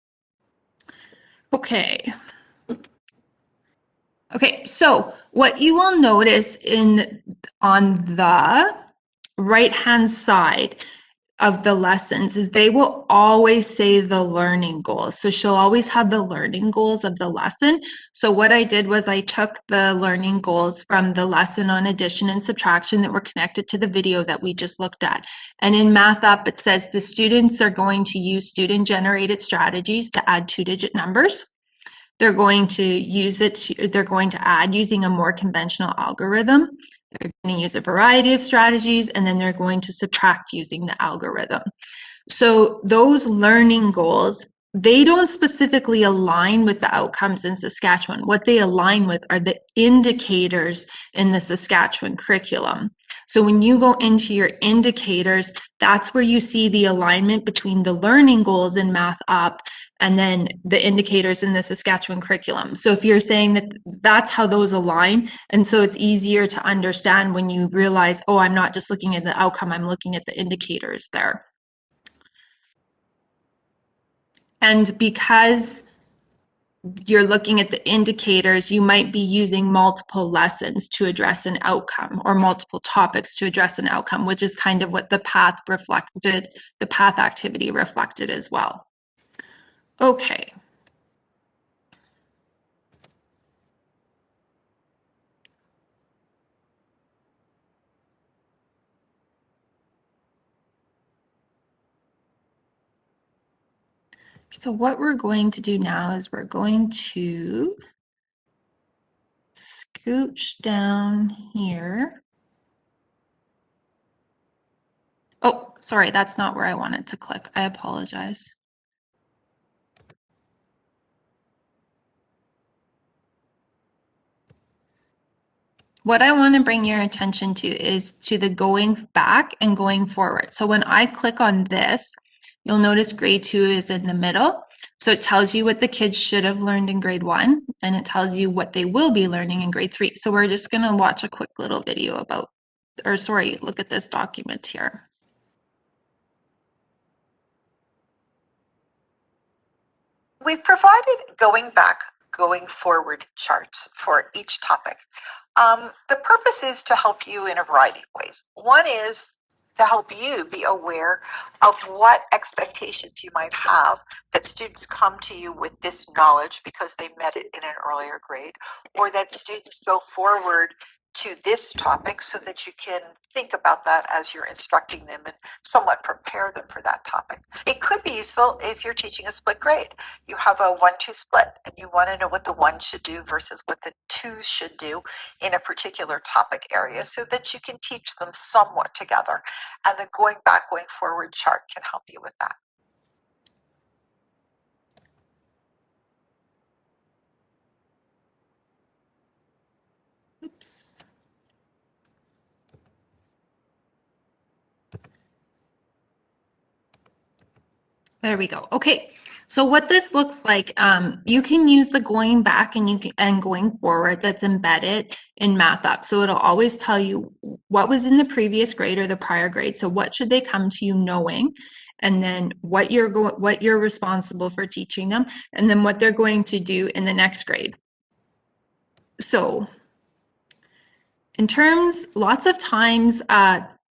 Okay, so what you will notice on the right-hand side of the lessons is they will always say the learning goals. So she'll always have the learning goals of the lesson. So what I did was I took the learning goals from the lesson on addition and subtraction that were connected to the video that we just looked at. And in Math Up, it says the students are going to use student-generated strategies to add two-digit numbers. They're going to they're going to add using a more conventional algorithm. They're going to use a variety of strategies, and then they're going to subtract using the algorithm. So those learning goals, they don't specifically align with the outcomes in Saskatchewan. What they align with are the indicators in the Saskatchewan curriculum. So when you go into your indicators, that's where you see the alignment between the learning goals in Math Up and then the indicators in the Saskatchewan curriculum. So if you're saying that that's how those align, and so it's easier to understand when you realize, oh, I'm not just looking at the outcome, I'm looking at the indicators there. And because you're looking at the indicators, you might be using multiple lessons to address an outcome or multiple topics to address an outcome, which is kind of what the path activity reflected as well. Okay. So what we're going to do now is we're going to scooch down here. Oh, sorry, that's not where I wanted to click. I apologize. What I want to bring your attention to is to the going back and going forward. So when I click on this, you'll notice grade 2 is in the middle. So it tells you what the kids should have learned in grade 1, and it tells you what they will be learning in grade 3. So we're just going to watch a quick little video about, or sorry, look at this document here. We've provided going back, going forward charts for each topic. The purpose is to help you in a variety of ways. One is to help you be aware of what expectations you might have that students come to you with this knowledge because they met it in an earlier grade, or that students go forward to this topic so that you can think about that as you're instructing them and somewhat prepare them for that topic. It could be useful if you're teaching a split grade. You have a 1-2 split and you want to know what the 1 should do versus what the 2 should do in a particular topic area so that you can teach them somewhat together. And the going back, going forward chart can help you with that. Oops. There we go. Okay, so what this looks like, you can use the going back and going forward that's embedded in MathUp. So it'll always tell you what was in the previous grade or the prior grade. So what should they come to you knowing, and then what you're responsible for teaching them, and then what they're going to do in the next grade. So in terms, lots of times,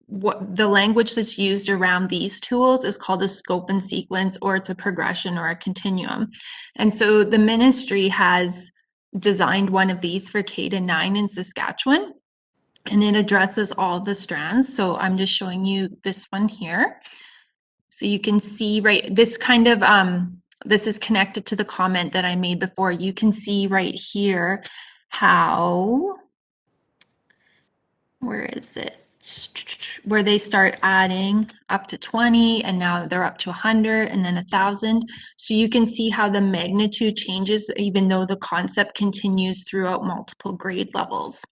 what the language that's used around these tools is called a scope and sequence, or it's a progression or a continuum. And so the ministry has designed one of these for K-9 in Saskatchewan, and it addresses all the strands. So I'm just showing you this one here. So you can see, right, this kind of, this is connected to the comment that I made before. You can see right here how, where is it? Where they start adding up to 20 and now they're up to 100 and then 1,000. So you can see how the magnitude changes even though the concept continues throughout multiple grade levels.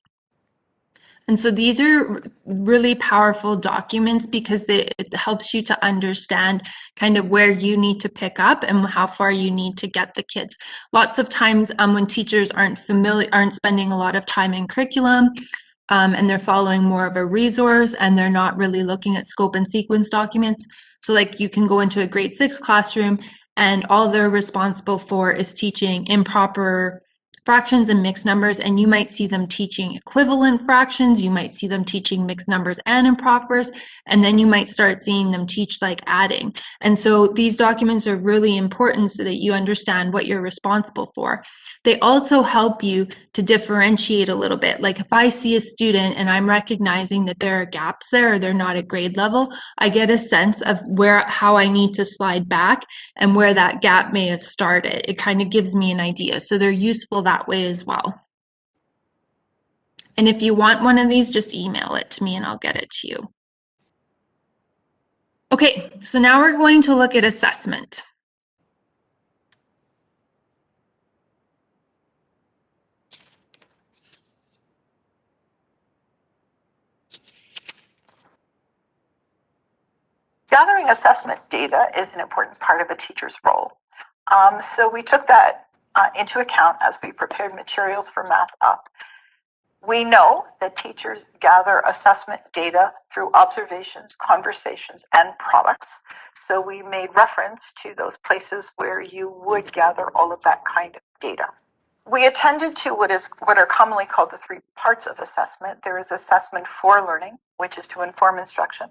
And so these are really powerful documents because it helps you to understand kind of where you need to pick up and how far you need to get the kids. Lots of times when teachers aren't spending a lot of time in curriculum, and they're following more of a resource and they're not really looking at scope and sequence documents. So like you can go into a grade 6 classroom and all they're responsible for is teaching improper fractions and mixed numbers, and you might see them teaching equivalent fractions, you might see them teaching mixed numbers and impropers, and then you might start seeing them teach like adding. And so these documents are really important so that you understand what you're responsible for. They also help you to differentiate a little bit. Like if I see a student and I'm recognizing that there are gaps there or they're not at grade level, I get a sense of how I need to slide back and where that gap may have started. It kind of gives me an idea. So they're useful that way as well. And if you want one of these, just email it to me and I'll get it to you. Okay, so now we're going to look at assessment. Gathering assessment data is an important part of a teacher's role. So we took that into account as we prepared materials for MathUp. We know that teachers gather assessment data through observations, conversations, and products. So we made reference to those places where you would gather all of that kind of data. We attended to what are commonly called the 3 parts of assessment. There is assessment for learning, which is to inform instruction.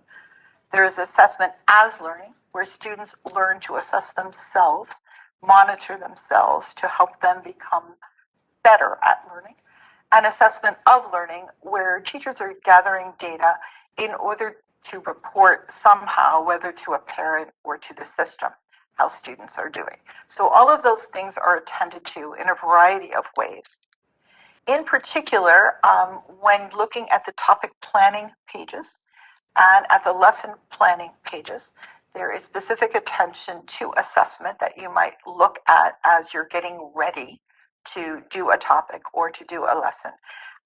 There is assessment as learning, where students learn to assess themselves, monitor themselves to help them become better at learning. And assessment of learning, where teachers are gathering data in order to report somehow, whether to a parent or to the system, how students are doing. So all of those things are attended to in a variety of ways. In particular, when looking at the topic planning pages, and at the lesson planning pages, there is specific attention to assessment that you might look at as you're getting ready to do a topic or to do a lesson.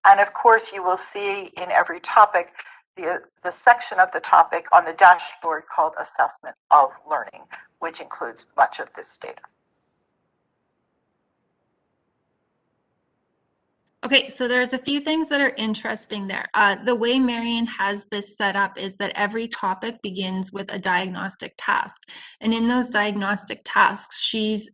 And of course, you will see in every topic the section of the topic on the dashboard called Assessment of Learning, which includes much of this data. Okay, so there's a few things that are interesting there. The way Marion has this set up is that every topic begins with a diagnostic task. And in those diagnostic tasks, she's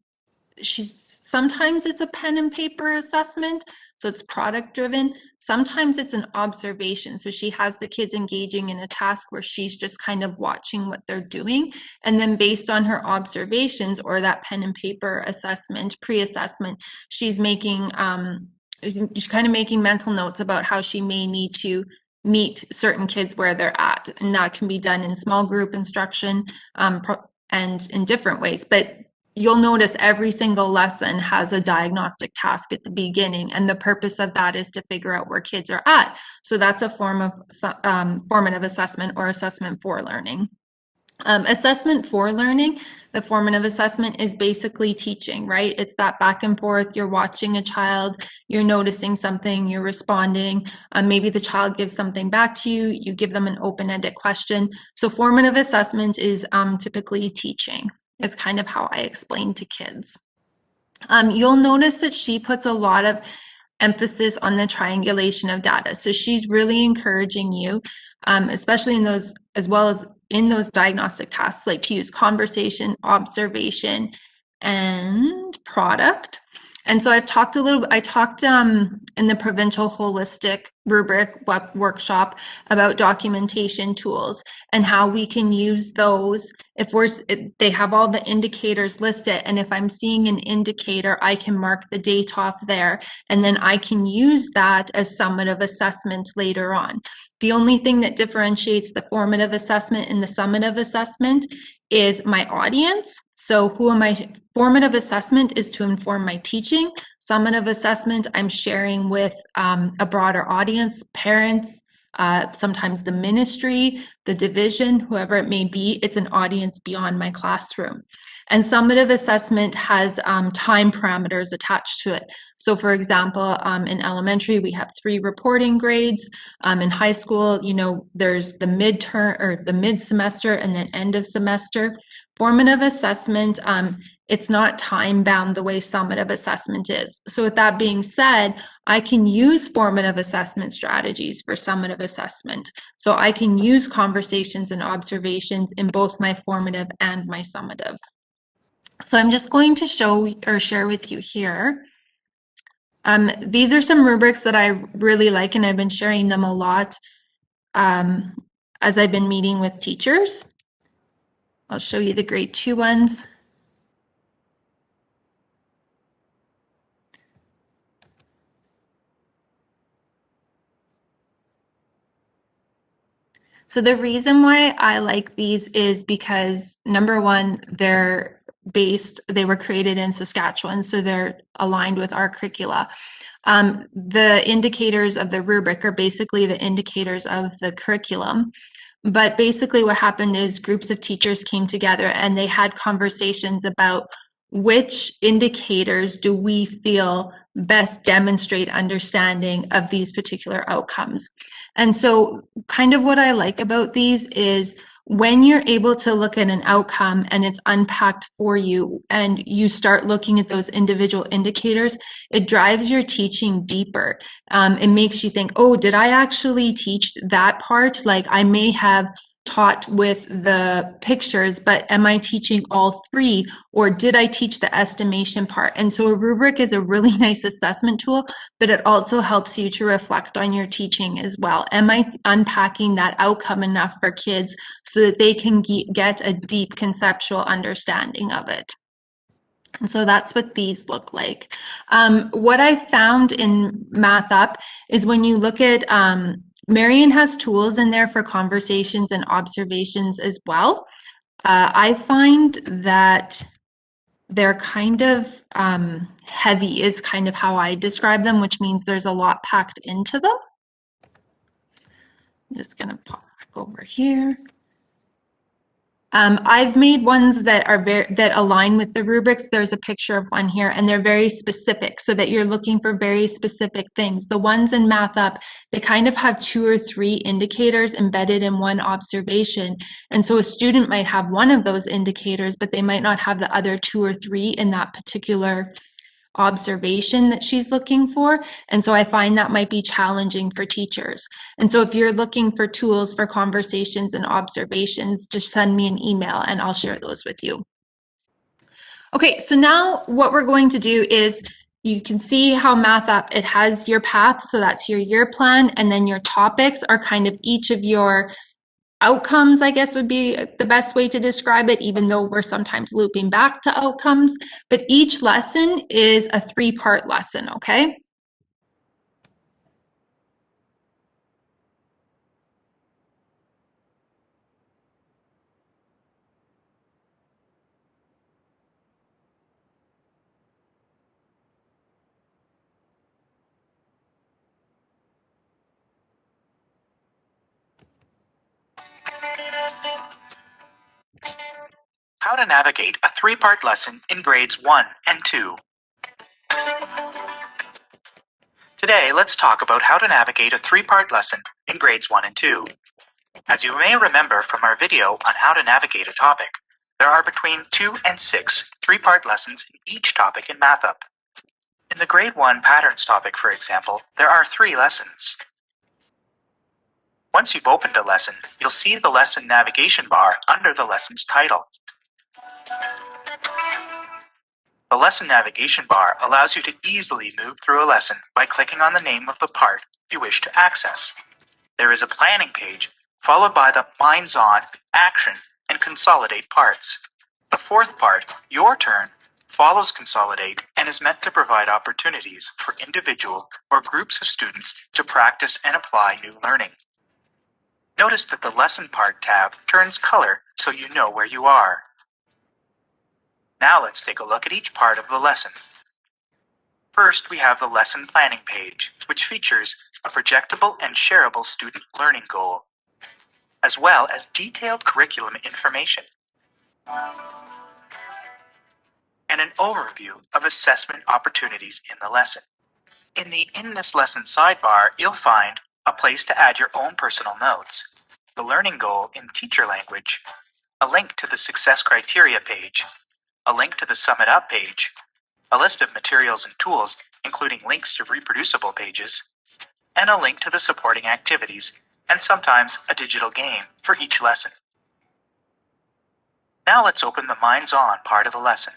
sometimes it's a pen and paper assessment, so it's product driven. Sometimes it's an observation. So she has the kids engaging in a task where she's just kind of watching what they're doing. And then based on her observations or that pen and paper assessment, pre-assessment, she's making she's kind of making mental notes about how she may need to meet certain kids where they're at. And that can be done in small group instruction and in different ways. But you'll notice every single lesson has a diagnostic task at the beginning. And the purpose of that is to figure out where kids are at. So that's a form of formative assessment or assessment for learning. Assessment for learning, the formative assessment is basically teaching, right? It's that back and forth. You're watching a child, you're noticing something, you're responding. Maybe the child gives something back to you, you give them an open-ended question. So formative assessment is typically teaching, is kind of how I explain to kids. You'll notice that she puts a lot of emphasis on the triangulation of data. So she's really encouraging you, especially in those, as well as in those diagnostic tasks, like to use conversation, observation, and product. And so I talked in the provincial holistic rubric workshop about documentation tools and how we can use those. They have all the indicators listed, and if I'm seeing an indicator, I can mark the date off there, and then I can use that as summative assessment later on. The only thing that differentiates the formative assessment and the summative assessment is my audience. So formative assessment is to inform my teaching. Summative assessment, I'm sharing with a broader audience, parents, sometimes the ministry, the division, whoever it may be. It's an audience beyond my classroom. And summative assessment has time parameters attached to it. So for example, in elementary, we have 3 reporting grades. In high school, there's the midterm or the mid-semester and then end of semester. Formative assessment, it's not time bound the way summative assessment is. So with that being said, I can use formative assessment strategies for summative assessment. So I can use conversations and observations in both my formative and my summative. So I'm just going to show or share with you here. These are some rubrics that I really like, and I've been sharing them a lot as I've been meeting with teachers. I'll show you the grade 2 ones. So the reason why I like these is because, number one, they were created in Saskatchewan, so they're aligned with our curricula. The indicators of the rubric are basically the indicators of the curriculum. But basically what happened is groups of teachers came together and they had conversations about which indicators do we feel best demonstrate understanding of these particular outcomes. And so kind of what I like about these is when you're able to look at an outcome and it's unpacked for you and you start looking at those individual indicators, it drives your teaching deeper. It makes you think, oh, did I actually teach that part? Like I may have taught with the pictures, but am I teaching all 3, or did I teach the estimation part? And so a rubric is a really nice assessment tool, but it also helps you to reflect on your teaching as well. Am I unpacking that outcome enough for kids so that they can get a deep conceptual understanding of it? And so that's what these look like. What I found in Math Up is when you look at Marion has tools in there for conversations and observations as well. I find that they're kind of heavy is kind of how I describe them, which means there's a lot packed into them. I'm just going to pop back over here. I've made ones that are that align with the rubrics. There's a picture of one here, and they're very specific so that you're looking for very specific things. The ones in Math Up, they kind of have 2 or 3 indicators embedded in one observation. And so a student might have one of those indicators, but they might not have the other 2 or 3 in that particular observation that she's looking for. And so I find that might be challenging for teachers. And so if you're looking for tools for conversations and observations, just send me an email and I'll share those with you. Okay, so now what we're going to do is you can see how Math Up, it has your path. So that's your year plan. And then your topics are kind of each of your outcomes, I guess would be the best way to describe it, even though we're sometimes looping back to outcomes. But each lesson is a 3-part lesson, okay? How to navigate a three-part lesson in grades 1 and 2. Today, let's talk about how to navigate a three-part lesson in grades 1 and 2. As you may remember from our video on how to navigate a topic, there are between 2 and 6 three-part lessons in each topic in MathUp. In the grade 1 patterns topic, for example, there are 3 lessons. Once you've opened a lesson, you'll see the lesson navigation bar under the lesson's title. The lesson navigation bar allows you to easily move through a lesson by clicking on the name of the part you wish to access. There is a planning page, followed by the Minds On, Action, and Consolidate parts. The fourth part, Your Turn, follows Consolidate and is meant to provide opportunities for individual or groups of students to practice and apply new learning. Notice that the Lesson Part tab turns color so you know where you are. Now let's take a look at each part of the lesson. First, we have the lesson planning page, which features a projectable and shareable student learning goal, as well as detailed curriculum information, and an overview of assessment opportunities in the lesson. In the In This Lesson sidebar, you'll find a place to add your own personal notes, the learning goal in teacher language, a link to the success criteria page, a link to the Sum It Up page, a list of materials and tools, including links to reproducible pages, and a link to the supporting activities, and sometimes a digital game for each lesson. Now let's open the Minds On part of the lesson.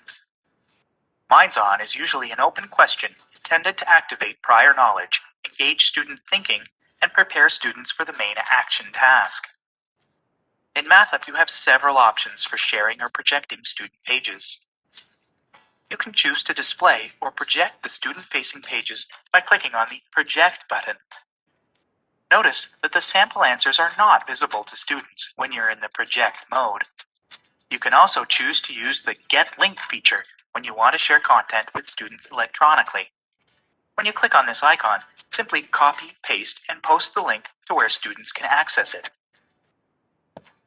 Minds On is usually an open question intended to activate prior knowledge, engage student thinking, and prepare students for the main action task. In MathUp, you have several options for sharing or projecting student pages. You can choose to display or project the student-facing pages by clicking on the Project button. Notice that the sample answers are not visible to students when you're in the project mode. You can also choose to use the Get Link feature when you want to share content with students electronically. When you click on this icon, simply copy, paste, and post the link to where students can access it.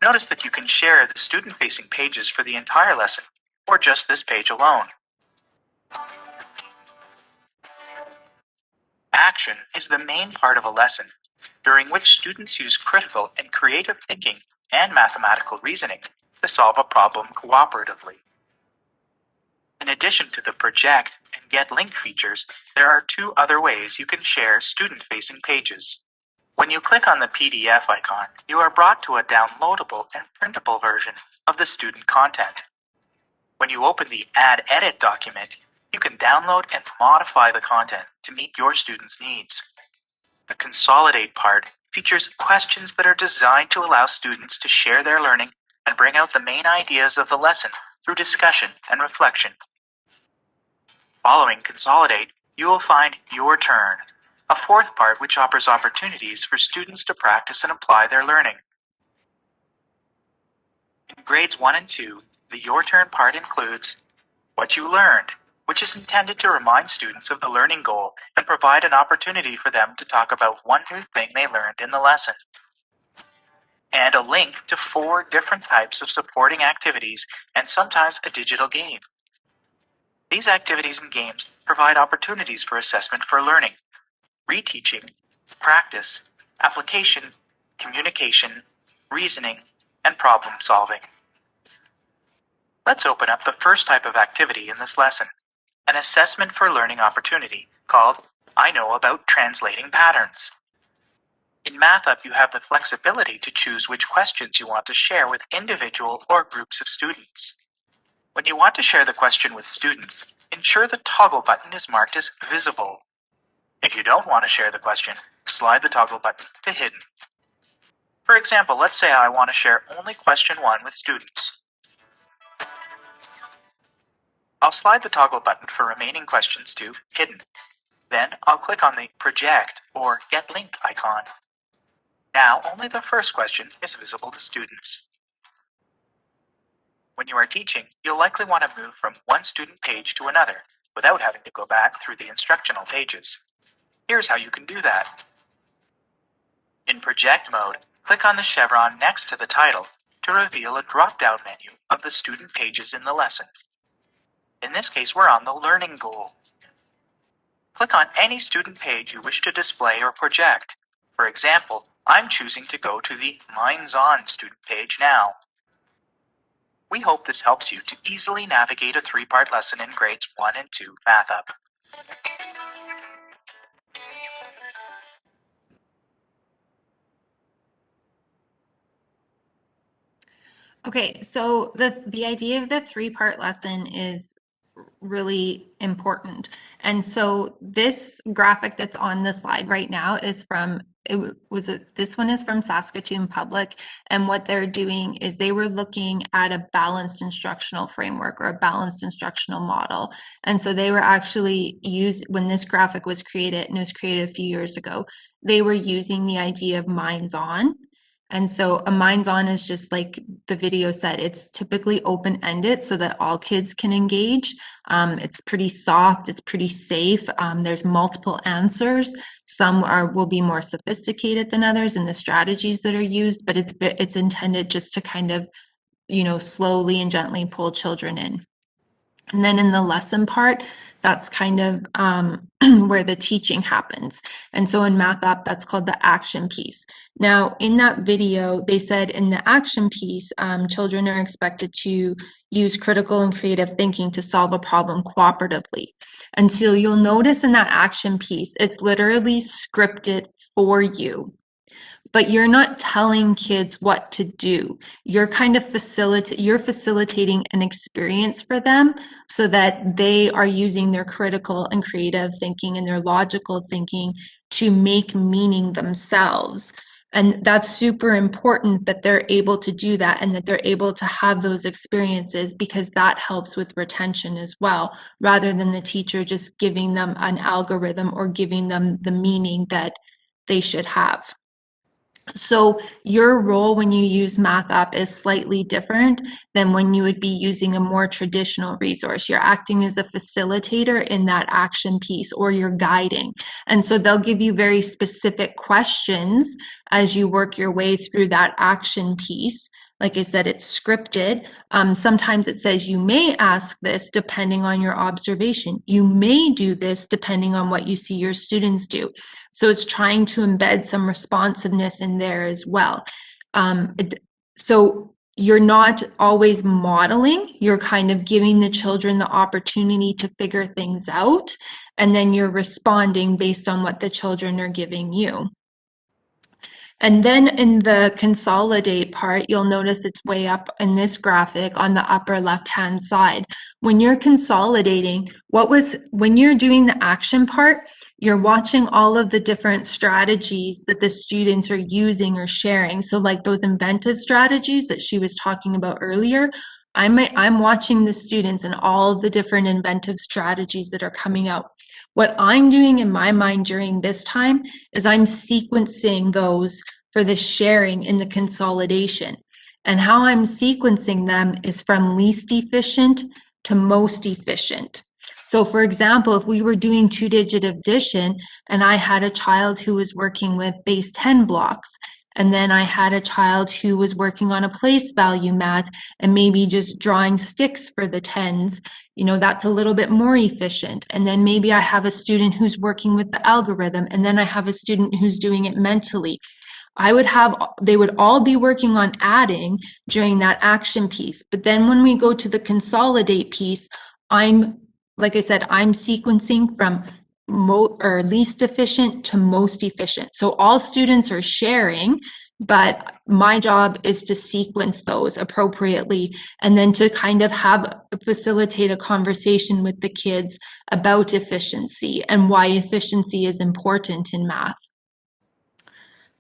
Notice that you can share the student-facing pages for the entire lesson, or just this page alone. Action is the main part of a lesson, during which students use critical and creative thinking and mathematical reasoning to solve a problem cooperatively. In addition to the Project and Get Link features, there are 2 other ways you can share student-facing pages. When you click on the PDF icon, you are brought to a downloadable and printable version of the student content. When you open the Add Edit document, you can download and modify the content to meet your students' needs. The Consolidate part features questions that are designed to allow students to share their learning and bring out the main ideas of the lesson through discussion and reflection. Following Consolidate, you will find Your Turn, a fourth part which offers opportunities for students to practice and apply their learning. In grades 1 and 2, the Your Turn part includes What You Learned, which is intended to remind students of the learning goal and provide an opportunity for them to talk about one new thing they learned in the lesson, and a link to 4 different types of supporting activities and sometimes a digital game. These activities and games provide opportunities for assessment for learning, reteaching, practice, application, communication, reasoning, and problem solving. Let's open up the first type of activity in this lesson, an assessment for learning opportunity called I Know About Translating Patterns. In MathUp, you have the flexibility to choose which questions you want to share with individual or groups of students. When you want to share the question with students, ensure the toggle button is marked as visible. If you don't want to share the question, slide the toggle button to hidden. For example, let's say I want to share only question 1 with students. I'll slide the toggle button for remaining questions to hidden. Then I'll click on the Project or Get Link icon. Now only the first question is visible to students. When you are teaching, you'll likely want to move from one student page to another without having to go back through the instructional pages. Here's how you can do that. In Project mode, click on the chevron next to the title to reveal a drop-down menu of the student pages in the lesson. In this case, we're on the learning goal. Click on any student page you wish to display or project. For example, I'm choosing to go to the Minds On student page now. We hope this helps you to easily navigate a 3-part lesson in grades 1 and 2 Math Up. Okay, so the idea of the 3-part lesson is really important. And so this graphic that's on the slide right now is from, this one is from Saskatoon Public, and what they're doing is they were looking at a balanced instructional framework or a balanced instructional model. And so they were actually when this graphic was created, and it was created a few years ago, they were using the idea of Minds On. And so a Minds On is just like the video said, it's typically open-ended so that all kids can engage. It's pretty soft, it's pretty safe. There's multiple answers. Some will be more sophisticated than others in the strategies that are used, but it's intended just to kind of, slowly and gently pull children in. And then in the lesson part, that's kind of where the teaching happens. And so in Math Up, that's called the action piece. Now, in that video, they said in the action piece, children are expected to use critical and creative thinking to solve a problem cooperatively. And so you'll notice in that action piece, it's literally scripted for you. But you're not telling kids what to do. You're kind of facilitating an experience for them so that they are using their critical and creative thinking and their logical thinking to make meaning themselves. And that's super important that they're able to do that and that they're able to have those experiences, because that helps with retention as well, rather than the teacher just giving them an algorithm or giving them the meaning that they should have. So your role when you use Math Up is slightly different than when you would be using a more traditional resource. You're acting as a facilitator in that action piece, or you're guiding. And so they'll give you very specific questions as you work your way through that action piece. Like I said, it's scripted. Sometimes it says you may ask this depending on your observation. You may do this depending on what you see your students do. So it's trying to embed some responsiveness in there as well. So you're not always modeling. You're kind of giving the children the opportunity to figure things out, and then you're responding based on what the children are giving you. And then in the consolidate part, you'll notice it's way up in this graphic on the upper left-hand side. When you're consolidating, when you're doing the action part, you're watching all of the different strategies that the students are using or sharing. So like those inventive strategies that she was talking about earlier, I'm watching the students and all of the different inventive strategies that are coming out. What I'm doing in my mind during this time is I'm sequencing those for the sharing in the consolidation. And how I'm sequencing them is from least efficient to most efficient. So for example, if we were doing 2-digit addition and I had a child who was working with base 10 blocks, and then I had a child who was working on a place value mat and maybe just drawing sticks for the tens, that's a little bit more efficient. And then maybe I have a student who's working with the algorithm, and then I have a student who's doing it mentally. They would all be working on adding during that action piece. But then when we go to the consolidate piece, like I said, I'm sequencing from least efficient to most efficient. So all students are sharing, but my job is to sequence those appropriately and then to kind of facilitate a conversation with the kids about efficiency and why efficiency is important in math.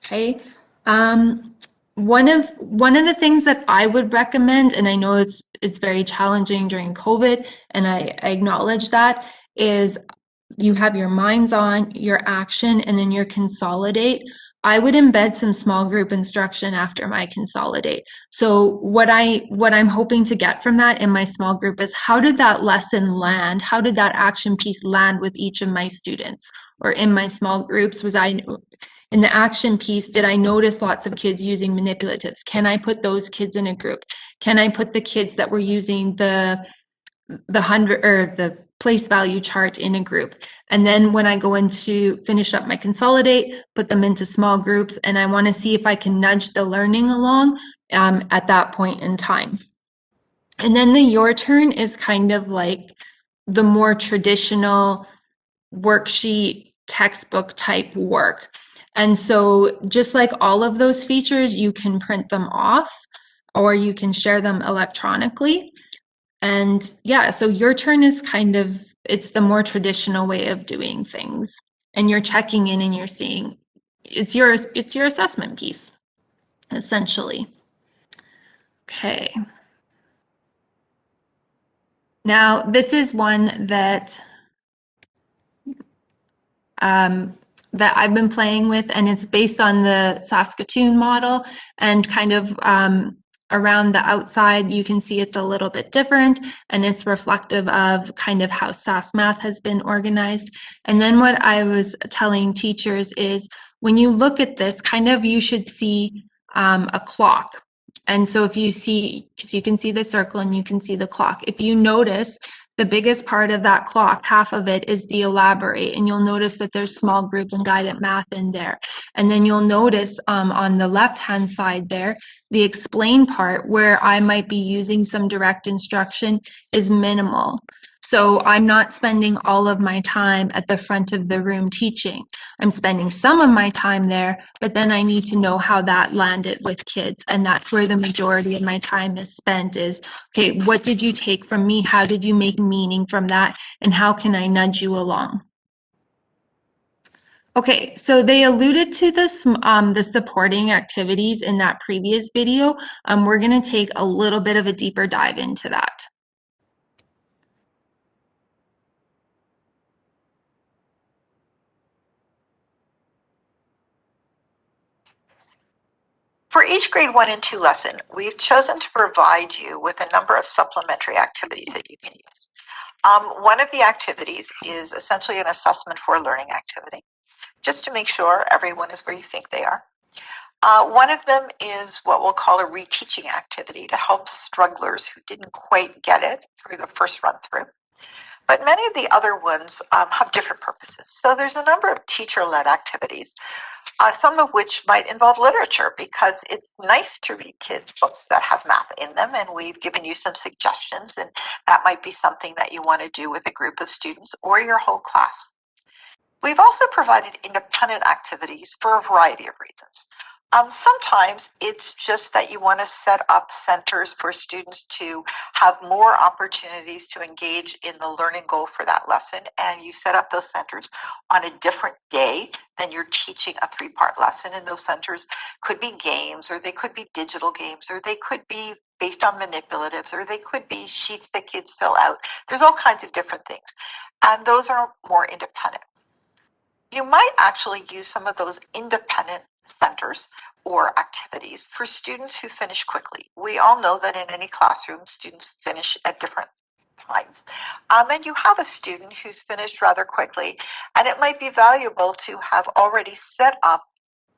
Okay. One of the things that I would recommend, and I know it's very challenging during COVID, and I acknowledge that, is you have your Minds On, your action, and then your consolidate. I would embed some small group instruction after my consolidate. So what I'm hoping to get from that in my small group is, how did that lesson land? How did that action piece land with each of my students or in my small groups? In the action piece, did I notice lots of kids using manipulatives? Can I put those kids in a group? Can I put the kids that were using the 100 or the place value chart in a group? And then when I go into finish up my consolidate, put them into small groups, and I want to see if I can nudge the learning along at that point in time. And then the your turn is kind of like the more traditional worksheet textbook type work. And so just like all of those features, you can print them off or you can share them electronically. And yeah, so your turn is kind of, it's the more traditional way of doing things. And you're checking in and you're seeing, it's your assessment piece, essentially. Okay. Now, this is one that that I've been playing with, and it's based on the Saskatoon model, and kind of around the outside, you can see it's a little bit different, and it's reflective of kind of how SaskMath has been organized. And then what I was telling teachers is, when you look at this, kind of you should see a clock. And so if you see, because you can see the circle and you can see the clock, if you notice, the biggest part of that clock, half of it is the elaborate, and you'll notice that there's small group and guided math in there. And then you'll notice on the left-hand side there, the explain part where I might be using some direct instruction is minimal. So I'm not spending all of my time at the front of the room teaching. I'm spending some of my time there, but then I need to know how that landed with kids. And that's where the majority of my time is spent is, okay, what did you take from me? How did you make meaning from that? And how can I nudge you along? Okay, so they alluded to this, the supporting activities in that previous video. We're going to take a little bit of a deeper dive into that. For each grade 1 and 2 lesson, we've chosen to provide you with a number of supplementary activities that you can use. One of the activities is essentially an assessment for a learning activity, just to make sure everyone is where you think they are. One of them is what we'll call a reteaching activity to help strugglers who didn't quite get it through the first run through. But many of the other ones have different purposes. So there's a number of teacher-led activities, some of which might involve literature, because it's nice to read kids' books that have math in them, and we've given you some suggestions, and that might be something that you want to do with a group of students or your whole class. We've also provided independent activities for a variety of reasons. Sometimes it's just that you want to set up centers for students to have more opportunities to engage in the learning goal for that lesson, and you set up those centers on a different day than you're teaching a 3-part lesson. And those centers could be games, or they could be digital games, or they could be based on manipulatives, or they could be sheets that kids fill out. There's all kinds of different things, and those are more independent. You might actually use some of those independent centers or activities for students who finish quickly. We all know that in any classroom, students finish at different times. And you have a student who's finished rather quickly, and it might be valuable to have already set up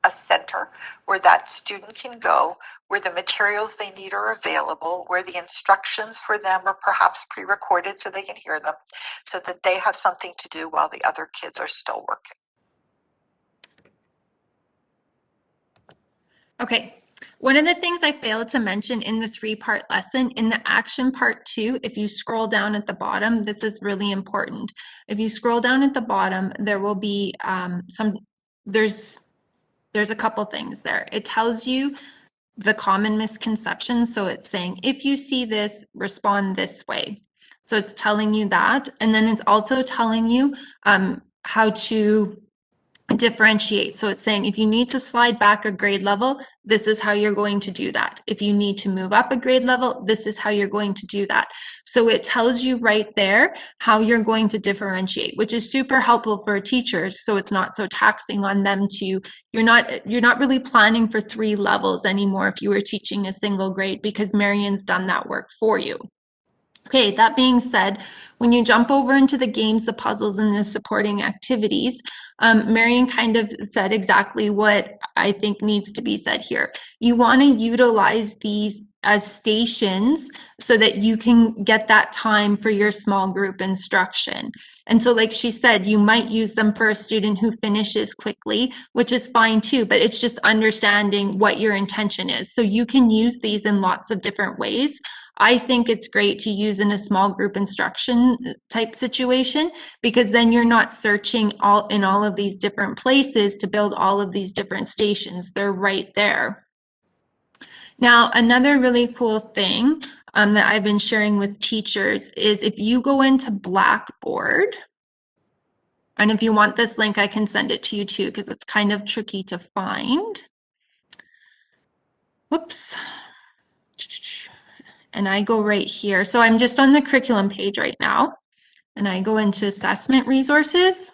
a center where that student can go, where the materials they need are available, where the instructions for them are perhaps pre-recorded so they can hear them, so that they have something to do while the other kids are still working. Okay, one of the things I failed to mention in the 3-part lesson, in the action part 2, if you scroll down at the bottom, this is really important. If you scroll down at the bottom, there will be there's a couple things there. It tells you the common misconceptions. So it's saying, if you see this, respond this way. So it's telling you that. And then it's also telling you how to differentiate. So it's saying, if you need to slide back a grade level, this is how you're going to do that. If you need to move up a grade level, this is how you're going to do that. So it tells you right there how you're going to differentiate, which is super helpful for teachers. So it's not so taxing on them to, you're not really planning for 3 levels anymore if you were teaching a single grade, because Marian's done that work for you. Okay, that being said, when you jump over into the games, the puzzles, and the supporting activities, Marion kind of said exactly what I think needs to be said here. You want to utilize these as stations so that you can get that time for your small group instruction. And so, like she said, you might use them for a student who finishes quickly, which is fine too, but it's just understanding what your intention is. So you can use these in lots of different ways. I think it's great to use in a small group instruction type situation, because then you're not searching in all of these different places to build all of these different stations. They're right there. Now, another really cool thing that I've been sharing with teachers is if you go into Blackboard, and if you want this link, I can send it to you too, because it's kind of tricky to find. Whoops. And I go right here. So I'm just on the curriculum page right now, and I go into assessment resources.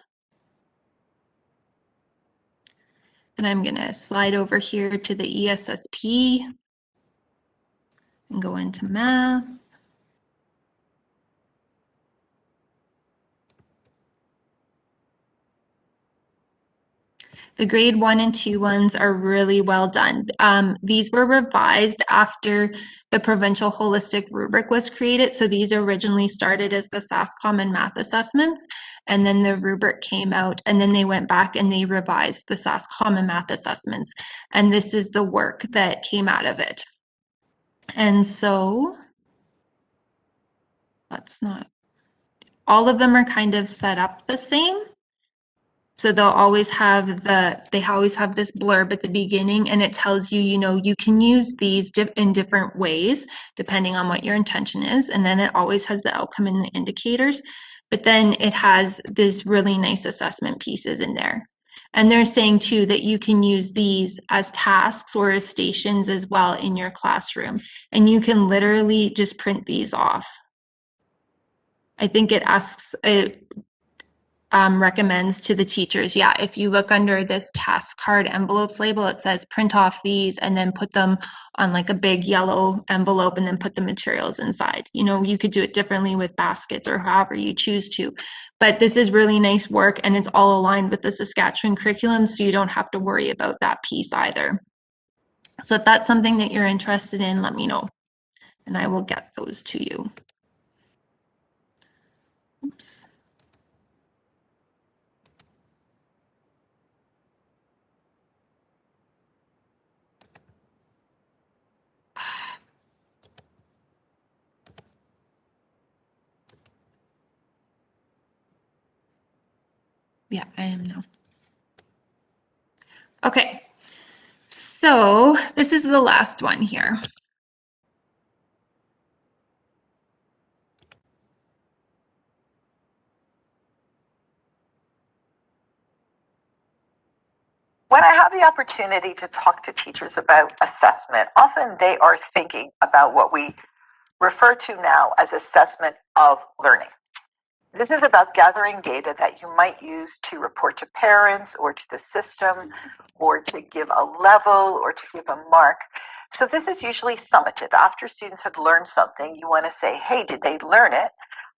And I'm going to slide over here to the ESSP and go into math. The grade 1 and 2 ones are really well done. These were revised after the provincial holistic rubric was created. So these originally started as the SAS Common Math assessments, and then the rubric came out, and then they went back and they revised the SAS Common Math assessments. And this is the work that came out of it. And so all of them are kind of set up the same. So they'll always have this blurb at the beginning, and it tells you, you can use these in different ways depending on what your intention is. And then it always has the outcome and the indicators. But then it has these really nice assessment pieces in there. And they're saying too that you can use these as tasks or as stations as well in your classroom. And you can literally just print these off. I think it recommends to the teachers, if you look under this task card envelopes label, it says print off these and then put them on like a big yellow envelope and then put the materials inside. You could do it differently with baskets or however you choose to, but this is really nice work, and it's all aligned with the Saskatchewan curriculum, so you don't have to worry about that piece either. So if that's something that you're interested in, let me know and I will get those to you. Oops. Yeah, I am now. Okay, so this is the last one here. When I have the opportunity to talk to teachers about assessment, often they are thinking about what we refer to now as assessment of learning. This is about gathering data that you might use to report to parents or to the system, or to give a level or to give a mark. So this is usually summative. After students have learned something, you want to say, hey, did they learn it?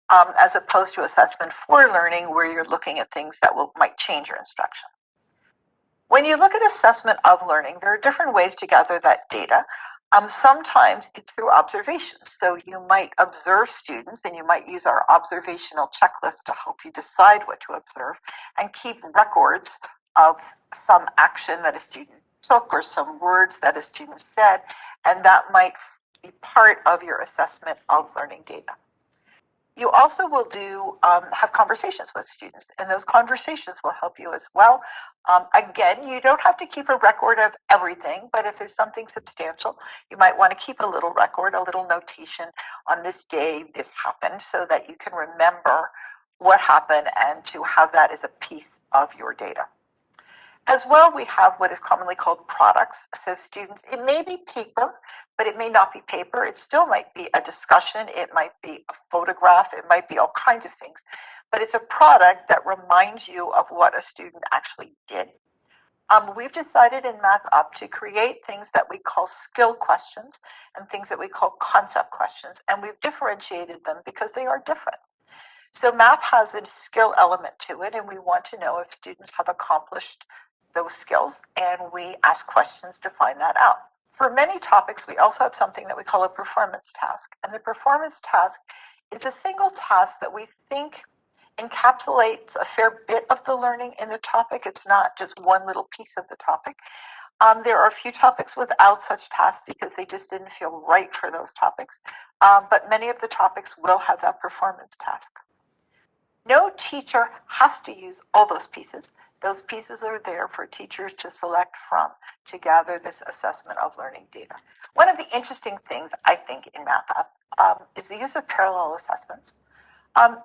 As opposed to assessment for learning, where you're looking at things that might change your instruction. When you look at assessment of learning, there are different ways to gather that data. Sometimes it's through observations. So you might observe students, and you might use our observational checklist to help you decide what to observe and keep records of some action that a student took or some words that a student said, and that might be part of your assessment of learning data. You also will have conversations with students, and those conversations will help you as well. Again, you don't have to keep a record of everything, but if there's something substantial, you might want to keep a little record, a little notation on this day, this happened, so that you can remember what happened and to have that as a piece of your data. As well, we have what is commonly called products. So students, it may be paper, but it may not be paper. It still might be a discussion. It might be a photograph. It might be all kinds of things. But it's a product that reminds you of what a student actually did. We've decided in Math Up to create things that we call skill questions and things that we call concept questions, and we've differentiated them because they are different. So math has a skill element to it, and we want to know if students have accomplished those skills, and we ask questions to find that out. For many topics, we also have something that we call a performance task, and the performance task is a single task that we think encapsulates a fair bit of the learning in the topic. It's not just one little piece of the topic. There are a few topics without such tasks because they just didn't feel right for those topics, but many of the topics will have that performance task. No teacher has to use all those pieces. Those pieces are there for teachers to select from to gather this assessment of learning data. One of the interesting things, I think, in Math Up is the use of parallel assessments.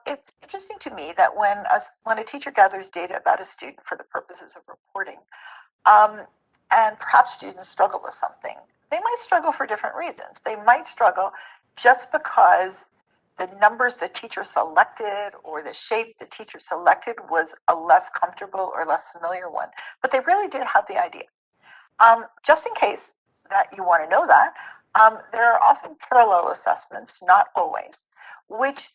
It's interesting to me that when a teacher gathers data about a student for the purposes of reporting, and perhaps students struggle with something, they might struggle for different reasons. They might struggle just because the numbers the teacher selected or the shape the teacher selected was a less comfortable or less familiar one, but they really did have the idea. Just in case that you want to know that, there are often parallel assessments, not always, which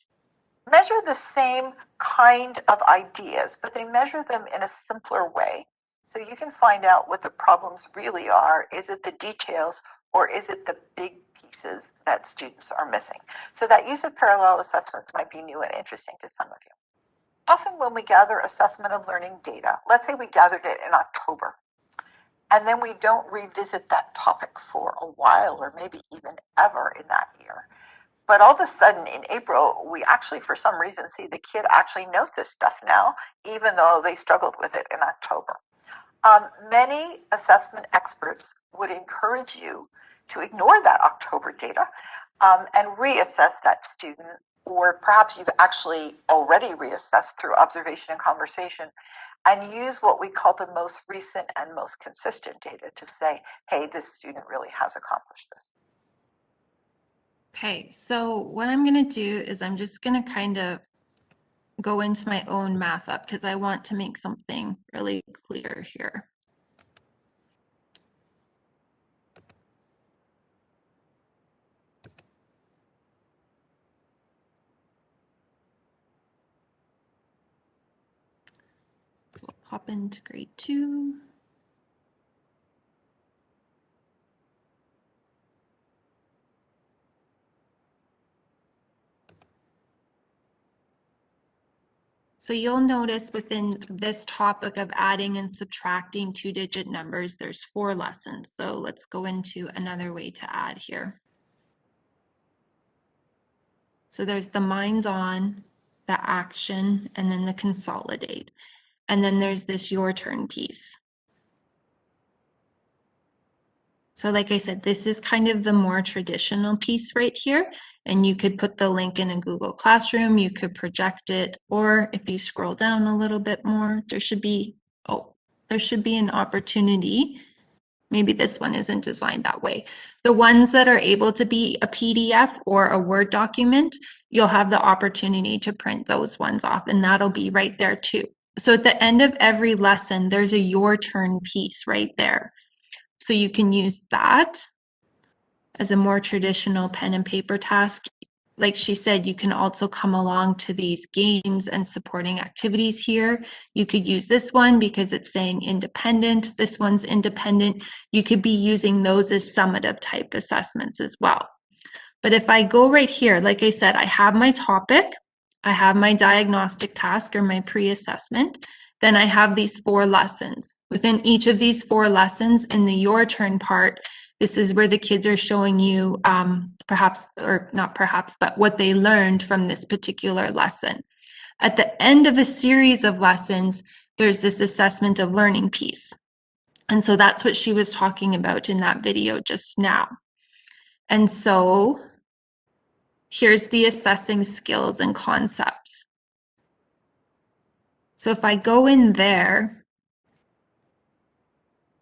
measure the same kind of ideas, but they measure them in a simpler way. So you can find out what the problems really are. Is it the details or is it the big pieces that students are missing? So that use of parallel assessments might be new and interesting to some of you. Often when we gather assessment of learning data, let's say we gathered it in October, and then we don't revisit that topic for a while or maybe even ever in that year. But all of a sudden in April, we actually, for some reason, see the kid actually knows this stuff now, even though they struggled with it in October. Many assessment experts would encourage you to ignore that October data and reassess that student, or perhaps you've actually already reassessed through observation and conversation, and use what we call the most recent and most consistent data to say, hey, this student really has accomplished this. Okay, so what I'm going to do is I'm just going to kind of go into my own Math Up because I want to make something really clear here. So we'll pop into grade 2. So you'll notice within this topic of adding and subtracting 2-digit numbers, there's 4 lessons. So let's go into another way to add here. So there's the minds on, the action, and then the consolidate. And then there's this your turn piece. So like I said, this is kind of the more traditional piece right here. And you could put the link in a Google Classroom, you could project it, or if you scroll down a little bit more, there should be an opportunity. Maybe this one isn't designed that way. The ones that are able to be a PDF or a Word document, you'll have the opportunity to print those ones off, and that'll be right there too. So at the end of every lesson, there's a your turn piece right there. So you can use that as a more traditional pen and paper task. Like she said, you can also come along to these games and supporting activities here. You could use this one because it's saying independent. This one's independent. You could be using those as summative type assessments as well. But if I go right here, like I said, I have my topic, I have my diagnostic task or my pre-assessment. Then I have these 4 lessons. Within each of these 4 lessons in the your turn part, this is where the kids are showing you perhaps, or not perhaps, but what they learned from this particular lesson. At the end of a series of lessons, there's this assessment of learning piece. And so that's what she was talking about in that video just now. And so here's the assessing skills and concepts. So if I go in there,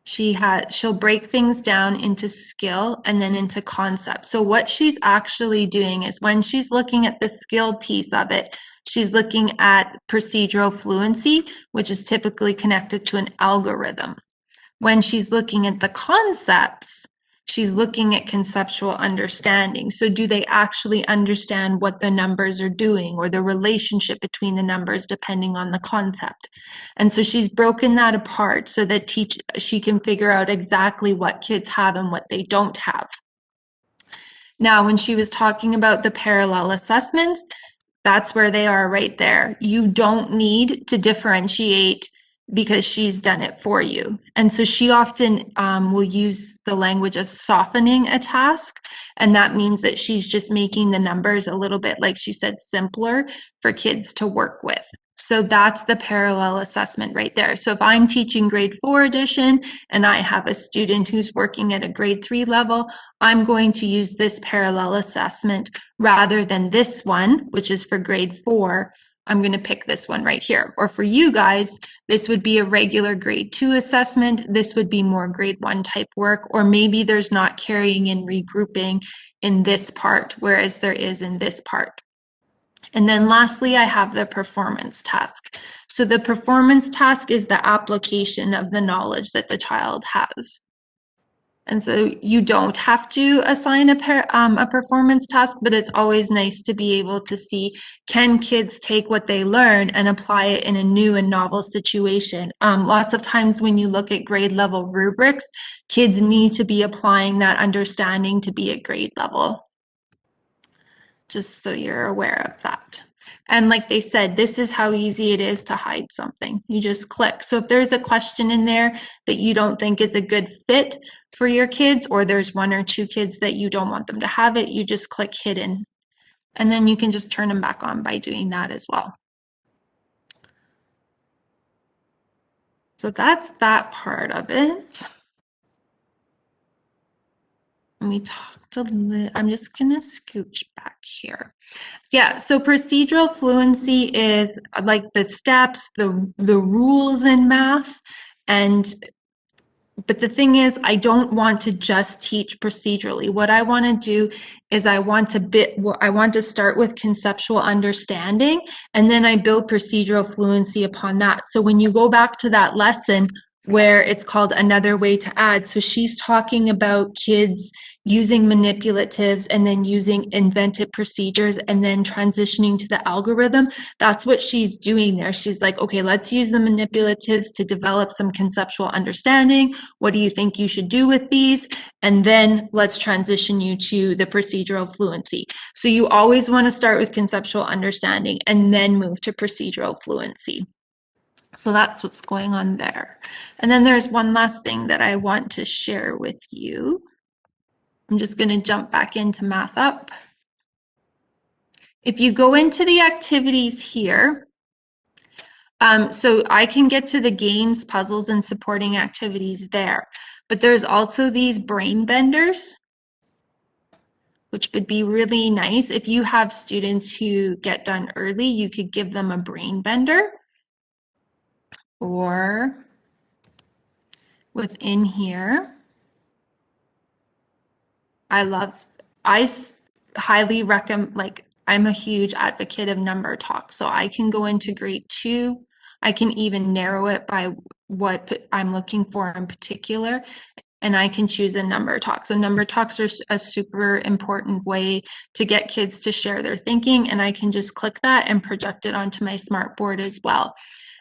she'll break things down into skill and then into concept. So what she's actually doing is when she's looking at the skill piece of it, she's looking at procedural fluency, which is typically connected to an algorithm. When she's looking at the concepts, she's looking at conceptual understanding. So do they actually understand what the numbers are doing or the relationship between the numbers depending on the concept? And so she's broken that apart so that she can figure out exactly what kids have and what they don't have. Now, when she was talking about the parallel assessments, that's where they are right there. You don't need to differentiate because she's done it for you. And so she often will use the language of softening a task. And that means that she's just making the numbers a little bit, like she said, simpler for kids to work with. So that's the parallel assessment right there. So if I'm teaching grade 4 addition and I have a student who's working at a grade 3 level, I'm going to use this parallel assessment rather than this one, which is for grade 4. I'm going to pick this one right here. Or for you guys, this would be a regular grade 2 assessment. This would be more grade 1 type work, or maybe there's not carrying and regrouping in this part, whereas there is in this part. And then lastly, I have the performance task. So the performance task is the application of the knowledge that the child has. And so you don't have to assign a performance task, but it's always nice to be able to see, can kids take what they learn and apply it in a new and novel situation? Lots of times when you look at grade level rubrics, kids need to be applying that understanding to be at grade level. Just so you're aware of that. And like they said, this is how easy it is to hide something. You just click. So if there's a question in there that you don't think is a good fit for your kids, or there's 1 or 2 kids that you don't want them to have it, you just click hidden. And then you can just turn them back on by doing that as well. So that's that part of it. And we talked a little, I'm just gonna scooch back here. Yeah, so procedural fluency is like the steps, the rules in math. But the thing is, I don't want to just teach procedurally. What I want to do is I want to start with conceptual understanding, and then I build procedural fluency upon that. So when you go back to that lesson where it's called Another Way to Add, so she's talking about kids using manipulatives and then using invented procedures and then transitioning to the algorithm. That's what she's doing there. She's like, okay, let's use the manipulatives to develop some conceptual understanding. What do you think you should do with these? And then let's transition you to the procedural fluency. So you always want to start with conceptual understanding and then move to procedural fluency. So that's what's going on there. And then there's one last thing that I want to share with you. I'm just going to jump back into Math Up. If you go into the activities here, so I can get to the games, puzzles, and supporting activities there. But there's also these brain benders, which would be really nice. If you have students who get done early, you could give them a brain bender. Or within here, I highly recommend, like, I'm a huge advocate of number talk. So I can go into grade 2. I can even narrow it by what I'm looking for in particular, and I can choose a number talk. So number talks are a super important way to get kids to share their thinking, and I can just click that and project it onto my smartboard as well.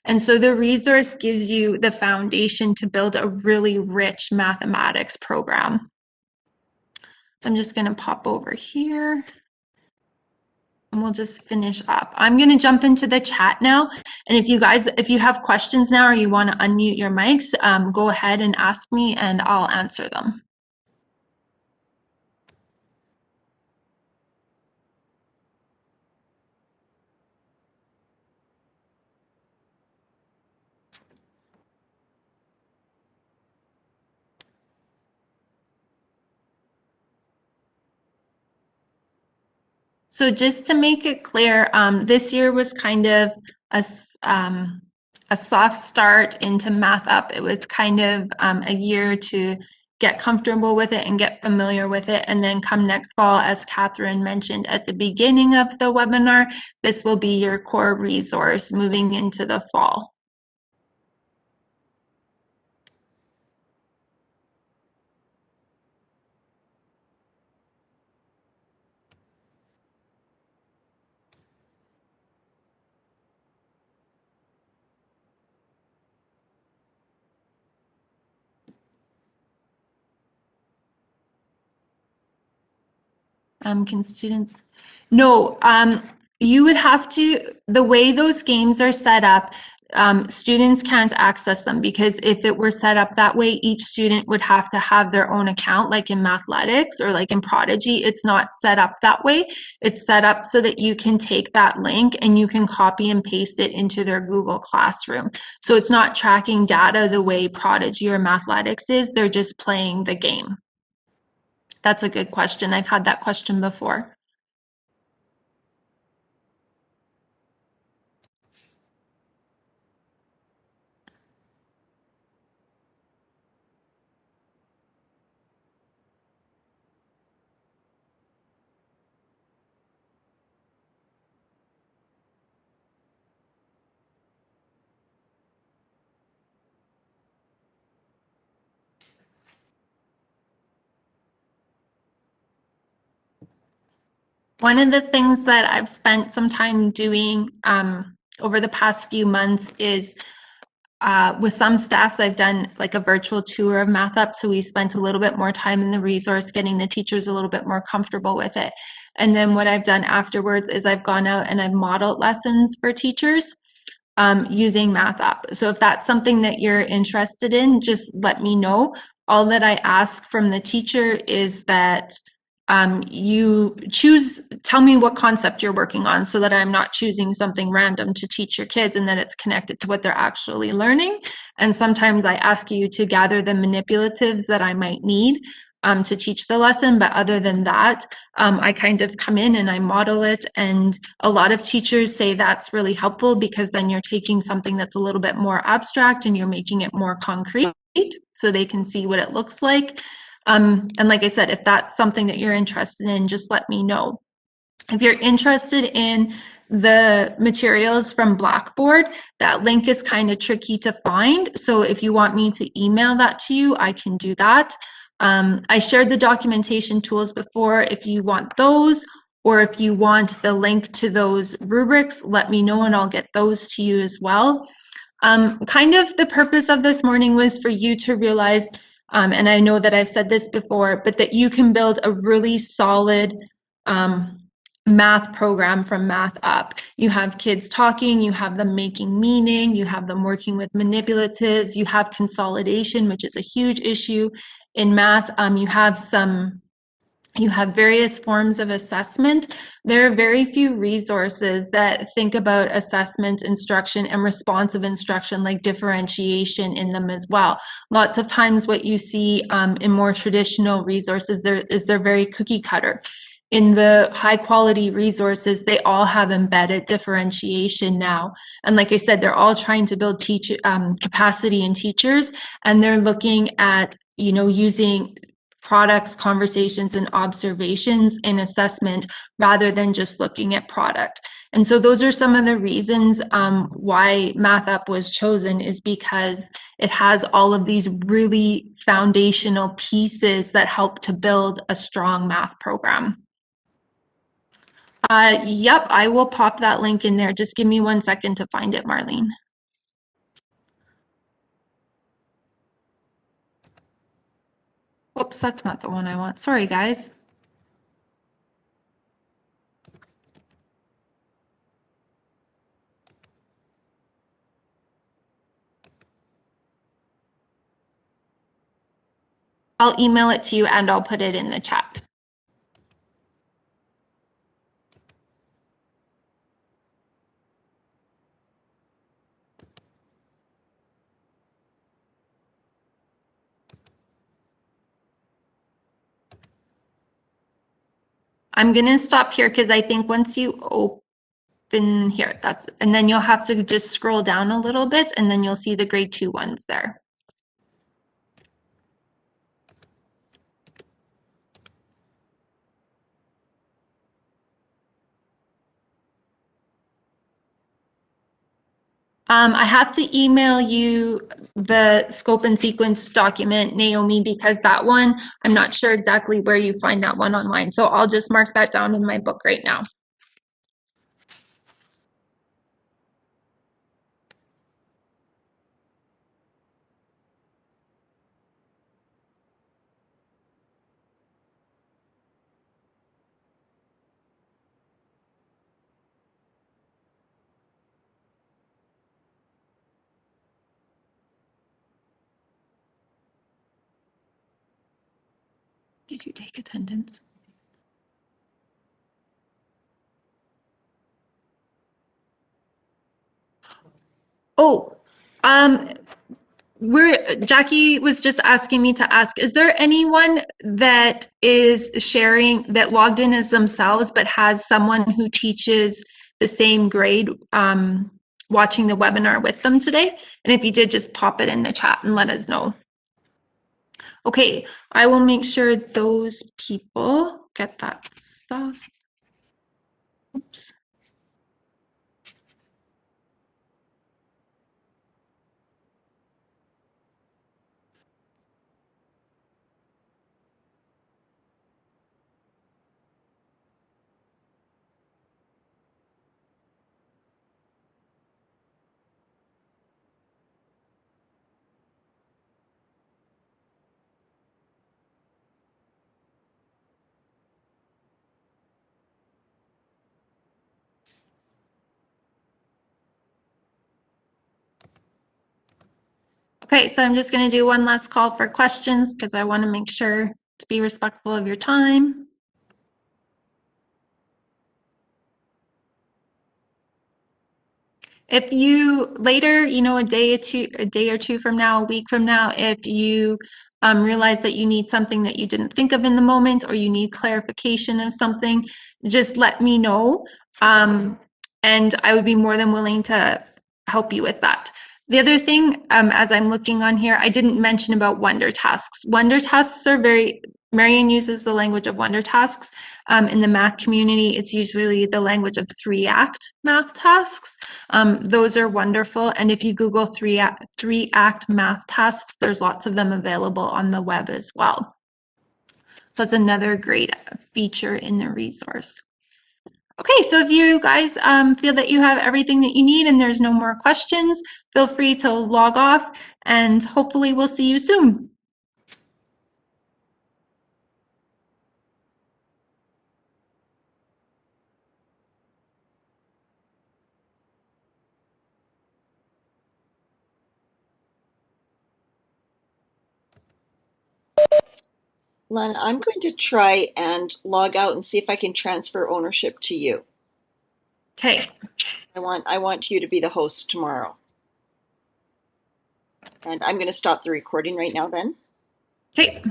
And so the resource gives you the foundation to build a really rich mathematics program. So I'm just going to pop over here and we'll just finish up. I'm going to jump into the chat now. And if you have questions now or you want to unmute your mics, go ahead and ask me and I'll answer them. So just to make it clear, this year was kind of a soft start into Math Up. It was kind of a year to get comfortable with it and get familiar with it. And then come next fall, as Catherine mentioned at the beginning of the webinar, this will be your core resource moving into the fall. Can students? No, you would have to, the way those games are set up, students can't access them because if it were set up that way, each student would have to have their own account, like in Mathletics or like in Prodigy. It's not set up that way. It's set up so that you can take that link and you can copy and paste it into their Google Classroom. So it's not tracking data the way Prodigy or Mathletics is. They're just playing the game. That's a good question. I've had that question before. One of the things that I've spent some time doing over the past few months is with some staffs, I've done like a virtual tour of MathUp. So we spent a little bit more time in the resource, getting the teachers a little bit more comfortable with it. And then what I've done afterwards is I've gone out and I've modeled lessons for teachers using MathUp. So if that's something that you're interested in, just let me know. All that I ask from the teacher is that you tell me what concept you're working on so that I'm not choosing something random to teach your kids and that it's connected to what they're actually learning. And sometimes I ask you to gather the manipulatives that I might need to teach the lesson. But other than that, I kind of come in and I model it. And a lot of teachers say that's really helpful because then you're taking something that's a little bit more abstract and you're making it more concrete so they can see what it looks like. And like I said, if that's something that you're interested in, just let me know. If you're interested in the materials from Blackboard, that link is kind of tricky to find. So if you want me to email that to you, I can do that. I shared the documentation tools before. If you want those, or if you want the link to those rubrics, let me know and I'll get those to you as well. Kind of the purpose of this morning was for you to realize, and I know that I've said this before, but that you can build a really solid math program from MathUp. You have kids talking, you have them making meaning, you have them working with manipulatives, you have consolidation, which is a huge issue in math. You have various forms of assessment. There are very few resources that think about assessment instruction and responsive instruction like differentiation in them as well. Lots of times what you see in more traditional resources they're very cookie cutter. In the high quality resources, they all have embedded differentiation now. And like I said, they're all trying to build capacity in teachers, and they're looking at, using products, conversations, and observations in assessment rather than just looking at product. And so those are some of the reasons why MathUp was chosen, is because it has all of these really foundational pieces that help to build a strong math program. Yep, I will pop that link in there. Just give me 1 second to find it, Marlene. Oops, that's not the one I want. Sorry, guys. I'll email it to you and I'll put it in the chat. I'm going to stop here because I think once you open here, and then you'll have to just scroll down a little bit and then you'll see the grade 2 ones there. I have to email you the scope and sequence document, Naomi, because that one, I'm not sure exactly where you find that one online. So I'll just mark that down in my book right now. Did you take attendance? Oh, Jackie was just asking me to ask, is there anyone that is sharing that logged in as themselves but has someone who teaches the same grade watching the webinar with them today? And if you did, just pop it in the chat and let us know. Okay, I will make sure those people get that stuff. Oops. Okay, so I'm just going to do one last call for questions because I want to make sure to be respectful of your time. If you later, a day or two from now, a week from now, if you realize that you need something that you didn't think of in the moment, or you need clarification of something, just let me know. And I would be more than willing to help you with that. The other thing, as I'm looking on here, I didn't mention about wonder tasks. Wonder tasks are Marian uses the language of wonder tasks. In the math community, it's usually the language of 3-act math tasks. Those are wonderful. And if you Google 3-act math tasks, there's lots of them available on the web as well. So it's another great feature in the resource. Okay, so if you guys feel that you have everything that you need and there's no more questions, feel free to log off, and hopefully we'll see you soon. Len, I'm going to try and log out and see if I can transfer ownership to you. Okay. I want you to be the host tomorrow. And I'm going to stop the recording right now then. Okay.